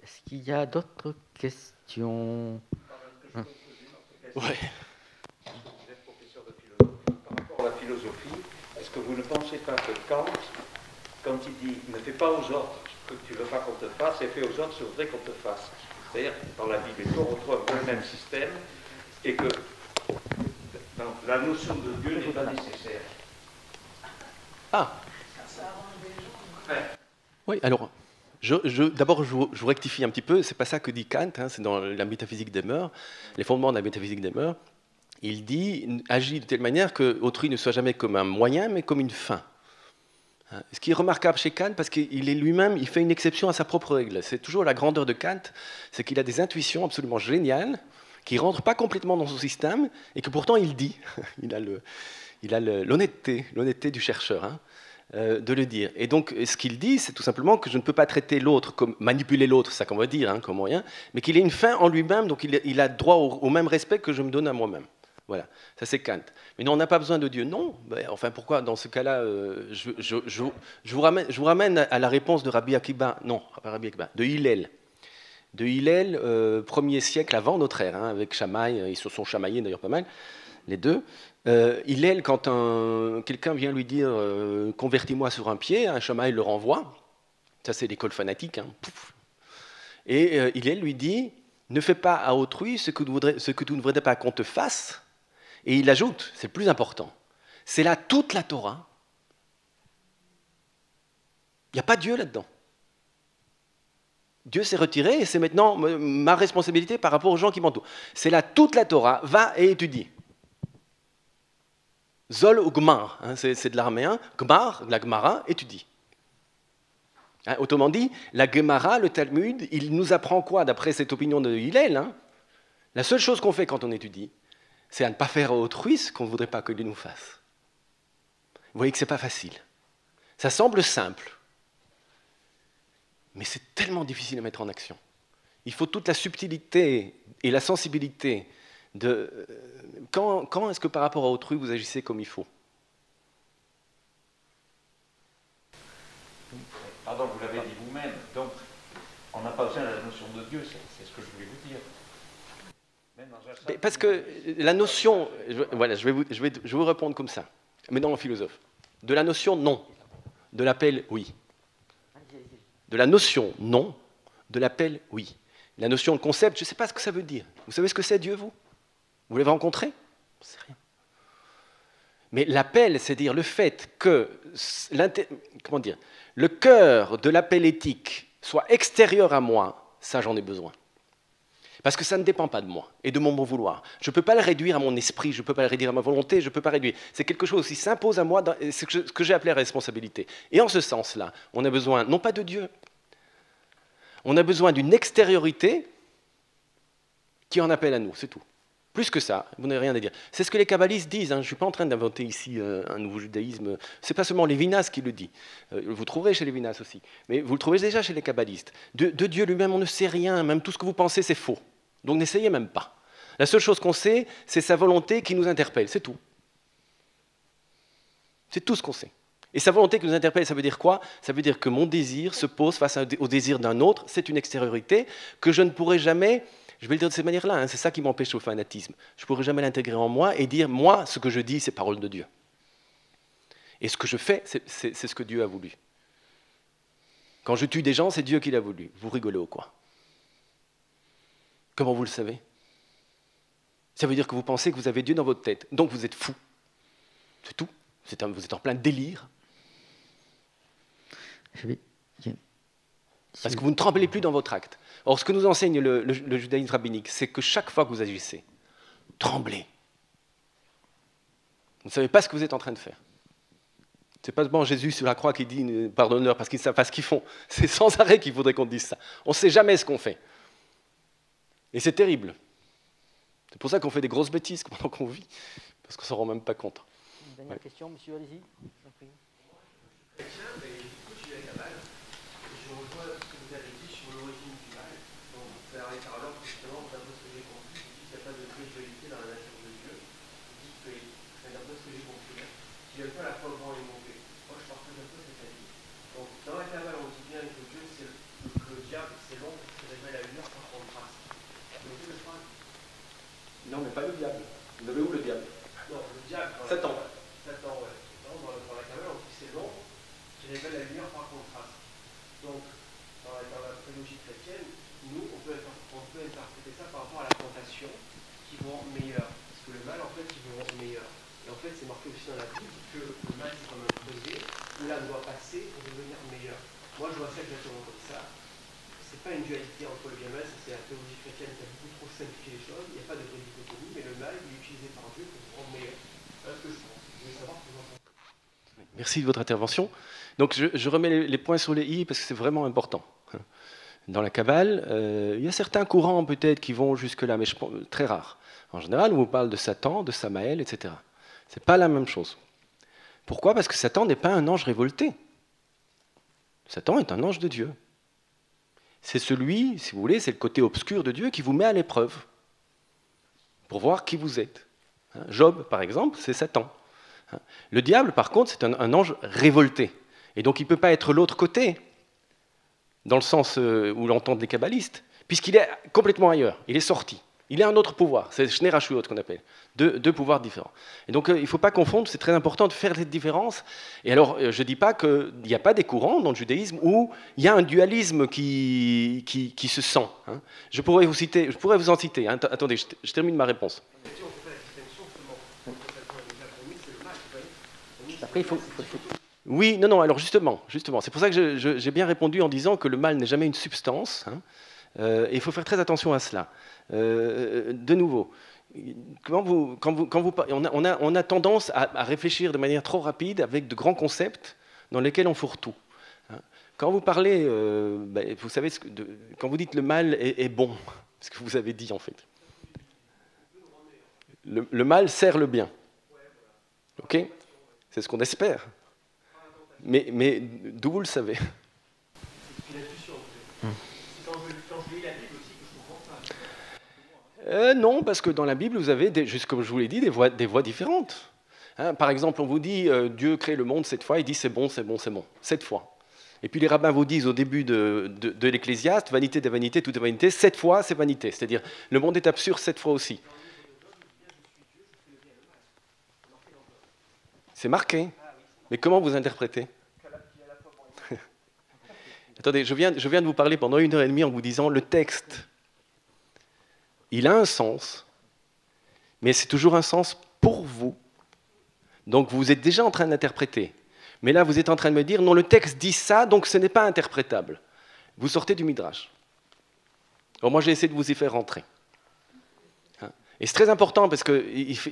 Est-ce qu'il y a d'autres questions ? Ouais. Vous êtes professeur de philosophie. Par rapport à la philosophie, est-ce que vous ne pensez pas que Kant, quand il dit « ne fais pas aux autres ce que tu ne veux pas qu'on te fasse, et fais aux autres ce que tu voudrais qu'on te fasse », c'est-à-dire dans la Bible, on retrouve un peu le même système, et que la notion de Dieu n'est pas nécessaire. Ah. Oui, alors, d'abord, je vous rectifie un petit peu, c'est pas ça que dit Kant, hein, c'est dans la métaphysique des mœurs, les fondements de la métaphysique des mœurs. Il dit, agit de telle manière que autrui ne soit jamais comme un moyen, mais comme une fin. Ce qui est remarquable chez Kant, parce qu'il est lui-même, il fait une exception à sa propre règle. C'est toujours la grandeur de Kant, c'est qu'il a des intuitions absolument géniales, qui ne rentrent pas complètement dans son système, et que pourtant il dit, il a l'honnêteté du chercheur, hein, de le dire. Et donc, ce qu'il dit, c'est tout simplement que je ne peux pas traiter l'autre comme manipuler l'autre, c'est ça qu'on va dire, hein, comme moyen, mais qu'il ait une fin en lui-même, donc il a droit au même respect que je me donne à moi-même. Voilà, ça c'est Kant. Mais non, on n'a pas besoin de Dieu. Non, ben, enfin pourquoi dans ce cas-là, je vous ramène à la réponse de Rabbi Akiba, non, pas Rabbi Akiba, de Hillel. De Hillel, 1er siècle avant notre ère, hein, avec Shammai, ils se sont chamaillés d'ailleurs pas mal, les deux. Hillel, quand quelqu'un vient lui dire « convertis-moi sur un pied », un Shammai le renvoie, ça c'est l'école fanatique, hein, pouf. Et Hillel lui dit « ne fais pas à autrui ce que tu ne voudrais pas qu'on te fasse », et il ajoute, c'est le plus important, c'est là toute la Torah, il n'y a pas Dieu là-dedans. Dieu s'est retiré et c'est maintenant ma responsabilité par rapport aux gens qui m'entourent. C'est là toute la Torah, va et étudie. Zol ou Gmar, hein, c'est de l'araméen, Gmar, la Gemara, étudie. Hein, autrement dit, la Gemara, le Talmud, il nous apprend quoi d'après cette opinion de Hillel, hein? La seule chose qu'on fait quand on étudie, c'est à ne pas faire à autrui ce qu'on ne voudrait pas que Dieu nous fasse. Vous voyez que ce n'est pas facile. Ça semble simple, mais c'est tellement difficile à mettre en action. Il faut toute la subtilité et la sensibilité de... Quand est-ce que par rapport à autrui, vous agissez comme il faut? Pardon, vous l'avez dit vous-même, donc on n'a pas besoin de la notion de Dieu, c'est ce que je voulais vous dire. Parce que la notion... Voilà, je vais vous répondre comme ça, mais non en philosophe. De la notion non, de l'appel oui. De la notion non, de l'appel oui. La notion, le concept, je ne sais pas ce que ça veut dire. Vous savez ce que c'est Dieu, vous? Vous l'avez rencontré? C'est rien. Mais l'appel, c'est dire le fait que comment dire, le cœur de l'appel éthique soit extérieur à moi, ça j'en ai besoin. Parce que ça ne dépend pas de moi et de mon bon vouloir. Je ne peux pas le réduire à mon esprit, je ne peux pas le réduire à ma volonté, je ne peux pas réduire. C'est quelque chose qui s'impose à moi, c'est ce que j'ai appelé la responsabilité. Et en ce sens-là, on a besoin, non pas de Dieu, on a besoin d'une extériorité qui en appelle à nous, c'est tout. Plus que ça, vous n'avez rien à dire. C'est ce que les kabbalistes disent, hein. Je ne suis pas en train d'inventer ici un nouveau judaïsme. Ce n'est pas seulement Lévinas qui le dit. Vous le trouverez chez Lévinas aussi. Mais vous le trouvez déjà chez les kabbalistes. De Dieu lui-même, on ne sait rien. Même tout ce que vous pensez, c'est faux. Donc n'essayez même pas. La seule chose qu'on sait, c'est sa volonté qui nous interpelle. C'est tout. C'est tout ce qu'on sait. Et sa volonté qui nous interpelle, ça veut dire quoi? Ça veut dire que mon désir se pose face au désir d'un autre. C'est une extériorité que je ne pourrai jamais... Je vais le dire de cette manière-là, hein, c'est ça qui m'empêche au fanatisme. Je ne pourrai jamais l'intégrer en moi et dire, moi, ce que je dis, c'est parole de Dieu. Et ce que je fais, c'est ce que Dieu a voulu. Quand je tue des gens, c'est Dieu qui l'a voulu. Vous rigolez ou quoi? Comment vous le savez? Ça veut dire que vous pensez que vous avez Dieu dans votre tête. Donc vous êtes fou. C'est tout. Vous êtes en plein délire. Parce que vous ne tremblez plus dans votre acte. Or, ce que nous enseigne le judaïsme rabbinique, c'est que chaque fois que vous agissez, tremblez. Vous ne savez pas ce que vous êtes en train de faire. Ce n'est pas seulement Jésus sur la croix qui dit « pardonne-leur parce qu'ils ne savent pas ce qu'ils font ». C'est sans arrêt qu'il faudrait qu'on dise ça. On ne sait jamais ce qu'on fait. Et c'est terrible. C'est pour ça qu'on fait des grosses bêtises pendant qu'on vit, parce qu'on ne s'en rend même pas compte. Une dernière question, monsieur, allez-y. Non, mais pas le diable. Vous avez où le diable? Non, le diable. Satan. Satan, ouais. Dans la Kabbale, on dit que c'est l'ombre qui révèle la lumière par contraste. Donc, dans la théologie chrétienne, nous, on peut interpréter ça par rapport à la tentation qui vous rend meilleur. Parce que le mal, en fait, il vous rend meilleur. Et en fait, c'est marqué aussi dans la Bible que le mal, c'est comme un creuset où l'âme doit passer pour devenir meilleur. Moi, je vois ça exactement comme ça. C'est pas une dualité entre le bien et le mal, c'est la théologie chrétienne qui a beaucoup trop simplifié les choses. Il n'y a pas de vraie dichotomie, mais le mal, il est utilisé par Dieu pour vous rendre meilleur. Voilà ce que je pense. Je voulais savoir ce que vous en pensez. Merci de votre intervention. Donc, je remets les points sur les i parce que c'est vraiment important. Dans la Kabbale, il y a certains courants peut-être qui vont jusque-là, mais très rares. En général, on vous parle de Satan, de Samaël, etc. Ce n'est pas la même chose. Pourquoi? Parce que Satan n'est pas un ange révolté. Satan est un ange de Dieu. C'est celui, si vous voulez, c'est le côté obscur de Dieu qui vous met à l'épreuve pour voir qui vous êtes. Job, par exemple, c'est Satan. Le diable, par contre, c'est un ange révolté. Et donc, il ne peut pas être l'autre côté, dans le sens où l'entendent les kabbalistes, puisqu'il est complètement ailleurs. Il est sorti. Il a un autre pouvoir. C'est Shnei Rashuyot qu'on appelle. Deux pouvoirs différents. Et donc, il ne faut pas confondre. C'est très important de faire cette différence. Et alors, je ne dis pas qu'il n'y a pas des courants dans le judaïsme où il y a un dualisme qui se sent. Hein. Je pourrais vous en citer. Hein. Attendez, je termine ma réponse. Après, il faut... Oui, non, alors justement, c'est pour ça que j'ai bien répondu en disant que le mal n'est jamais une substance, hein, et il faut faire très attention à cela. De nouveau, on a tendance à réfléchir de manière trop rapide avec de grands concepts dans lesquels on fourre tout. Hein. Quand vous parlez, vous savez, quand vous dites le mal est bon, ce que vous avez dit en fait. Le mal sert le bien. Ok ? C'est ce qu'on espère. Mais d'où vous le savez ? Non, parce que dans la Bible, vous avez, comme je vous l'ai dit, des voies différentes. Hein, par exemple, on vous dit Dieu crée le monde 7 fois, il dit c'est bon, 7 fois. Et puis les rabbins vous disent au début de l'Ecclésiaste, vanité des vanités, tout est vanité, 7 fois c'est vanité. C'est-à-dire le monde est absurde 7 fois aussi. C'est marqué. Mais comment vous interprétez ? Attendez, je viens de vous parler pendant 1h30 en vous disant le texte, il a un sens, mais c'est toujours un sens pour vous. Donc vous êtes déjà en train d'interpréter. Mais là, vous êtes en train de me dire, non, le texte dit ça, donc ce n'est pas interprétable. Vous sortez du Midrash. Alors moi, j'ai essayé de vous y faire rentrer. Hein. Et c'est très important, parce que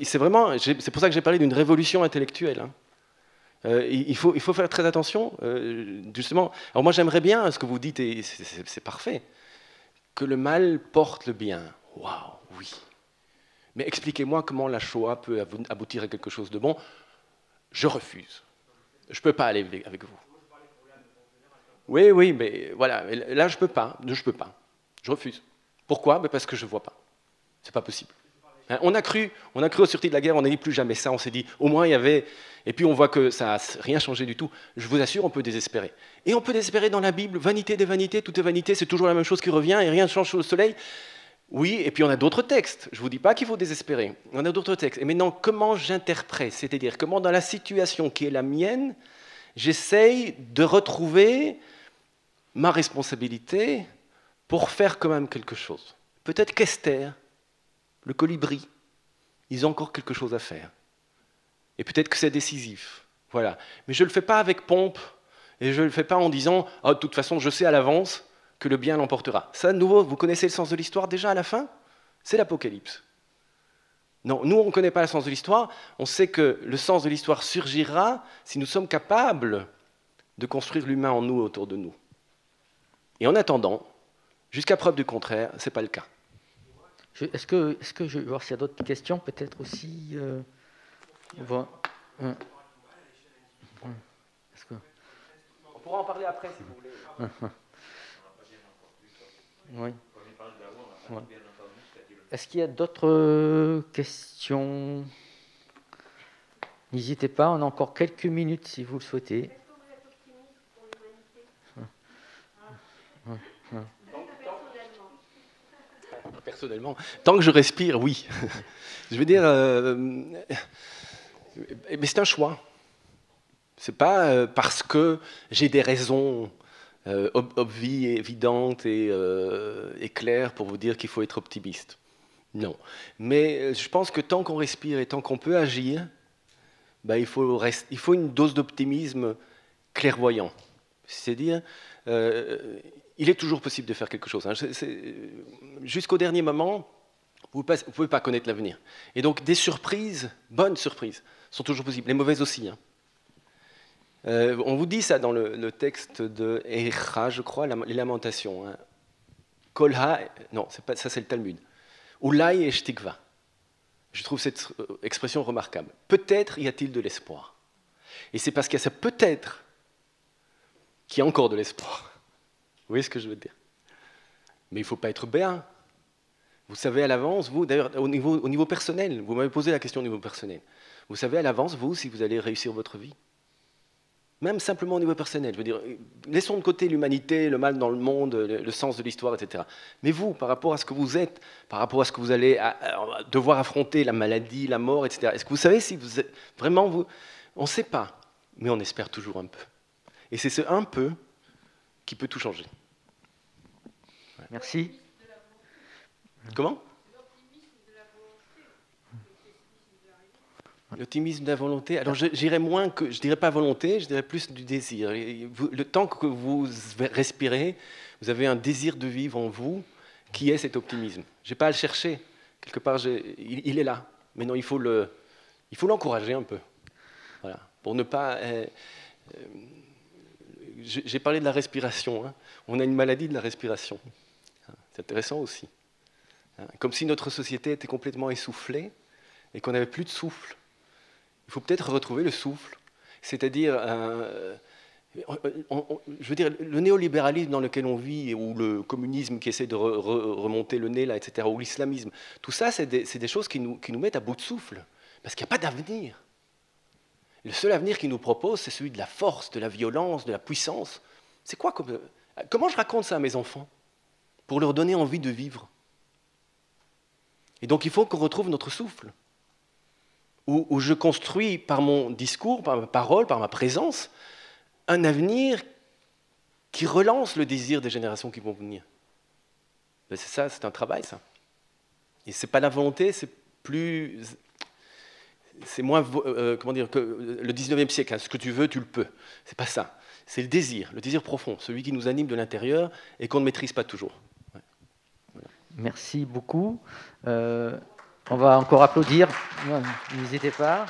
c'est pour ça que j'ai parlé d'une révolution intellectuelle. Hein. Il faut faire très attention, justement. Alors moi, j'aimerais bien, ce que vous dites, et c'est parfait, que le mal porte le bien. Waouh, oui. Mais expliquez-moi comment la Shoah peut aboutir à quelque chose de bon. Je refuse. Je ne peux pas aller avec vous. Oui, mais voilà. Là, je ne peux pas. Je refuse. Pourquoi ? Parce que je ne vois pas. Ce n'est pas possible. Hein, on a cru aux sûretés de la guerre, on n'a dit plus jamais ça. On s'est dit, au moins, il y avait... Et puis, on voit que ça n'a rien changé du tout. Je vous assure, on peut désespérer. Et on peut désespérer dans la Bible. Vanité des vanités, tout est vanité, c'est toujours la même chose qui revient et rien ne change sous le soleil. Oui, et puis on a d'autres textes. Je ne vous dis pas qu'il faut désespérer. On a d'autres textes. Et maintenant, comment j'interprète ? C'est-à-dire, comment dans la situation qui est la mienne, j'essaye de retrouver ma responsabilité pour faire quand même quelque chose. Peut-être qu'Esther, le colibri, ils ont encore quelque chose à faire. Et peut-être que c'est décisif. Voilà. Mais je ne le fais pas avec pompe, et je ne le fais pas en disant « de toute façon, je sais à l'avance », que le bien l'emportera. Ça, de nouveau, vous connaissez le sens de l'histoire déjà à la fin ? C'est l'Apocalypse. Non, nous, on ne connaît pas le sens de l'histoire. On sait que le sens de l'histoire surgira si nous sommes capables de construire l'humain en nous, autour de nous. Et en attendant, jusqu'à preuve du contraire, ce n'est pas le cas. Est-ce que je vais voir s'il y a d'autres questions, peut-être aussi on pourra en parler après, si vous voulez. Oui. Ouais. Est-ce qu'il y a d'autres questions ? N'hésitez pas, on a encore quelques minutes si vous le souhaitez. Est-ce que vous êtes optimiste pour l'humanité ? Personnellement, tant que je respire, oui. Je veux dire, mais c'est un choix. C'est pas parce que j'ai des raisons évidentes et claires pour vous dire qu'il faut être optimiste. Non. Mais je pense que tant qu'on respire et tant qu'on peut agir, il faut une dose d'optimisme clairvoyant. C'est-à-dire, il est toujours possible de faire quelque chose. Hein. Jusqu'au dernier moment, vous ne pouvez pas connaître l'avenir. Et donc, des surprises, bonnes surprises, sont toujours possibles. Les mauvaises aussi. Hein. On vous dit ça dans le texte de Echa, je crois, les Lamentations. Hein. Kolha, non, ça c'est le Talmud. Ulai eshtikva. Je trouve cette expression remarquable. Peut-être y a-t-il de l'espoir. Et c'est parce qu'il y a ce peut-être qu'il y a encore de l'espoir. Vous voyez ce que je veux dire ? Mais il ne faut pas être béat. Vous savez à l'avance, vous, d'ailleurs, au niveau personnel, vous m'avez posé la question au niveau personnel. Vous savez à l'avance, vous, si vous allez réussir votre vie ? Même simplement au niveau personnel. Je veux dire, laissons de côté l'humanité, le mal dans le monde, le sens de l'histoire, etc. Mais vous, par rapport à ce que vous êtes, par rapport à ce que vous allez devoir affronter, la maladie, la mort, etc. Est-ce que vous savez si vous êtes vraiment vous ? On ne sait pas, mais on espère toujours un peu. Et c'est ce un peu qui peut tout changer. Ouais. Merci. Comment ? L'optimisme de la volonté. Alors, je dirais pas volonté, je dirais plus du désir. Le temps que vous respirez, vous avez un désir de vivre en vous qui est cet optimisme. Je n'ai pas à le chercher. Quelque part, il est là. Mais non, il faut l'encourager un peu. Voilà. Pour ne pas... j'ai parlé de la respiration. Hein. On a une maladie de la respiration. C'est intéressant aussi. Comme si notre société était complètement essoufflée et qu'on n'avait plus de souffle. Il faut peut-être retrouver le souffle. C'est-à-dire, je veux dire, le néolibéralisme dans lequel on vit, ou le communisme qui essaie de remonter le nez, là, etc., ou l'islamisme, tout ça, c'est des choses qui nous mettent à bout de souffle. Parce qu'il n'y a pas d'avenir. Le seul avenir qu'ils nous proposent, c'est celui de la force, de la violence, de la puissance. C'est quoi comment je raconte ça à mes enfants pour leur donner envie de vivre? Et donc il faut qu'on retrouve notre souffle, où je construis par mon discours, par ma parole, par ma présence, un avenir qui relance le désir des générations qui vont venir. Ben c'est ça, c'est un travail, ça. Et c'est pas la volonté, c'est moins, comment dire, que le 19e siècle, hein, ce que tu veux, tu le peux. C'est pas ça. C'est le désir profond, celui qui nous anime de l'intérieur et qu'on ne maîtrise pas toujours. Ouais. Voilà. Merci beaucoup. On va encore applaudir. N'hésitez pas.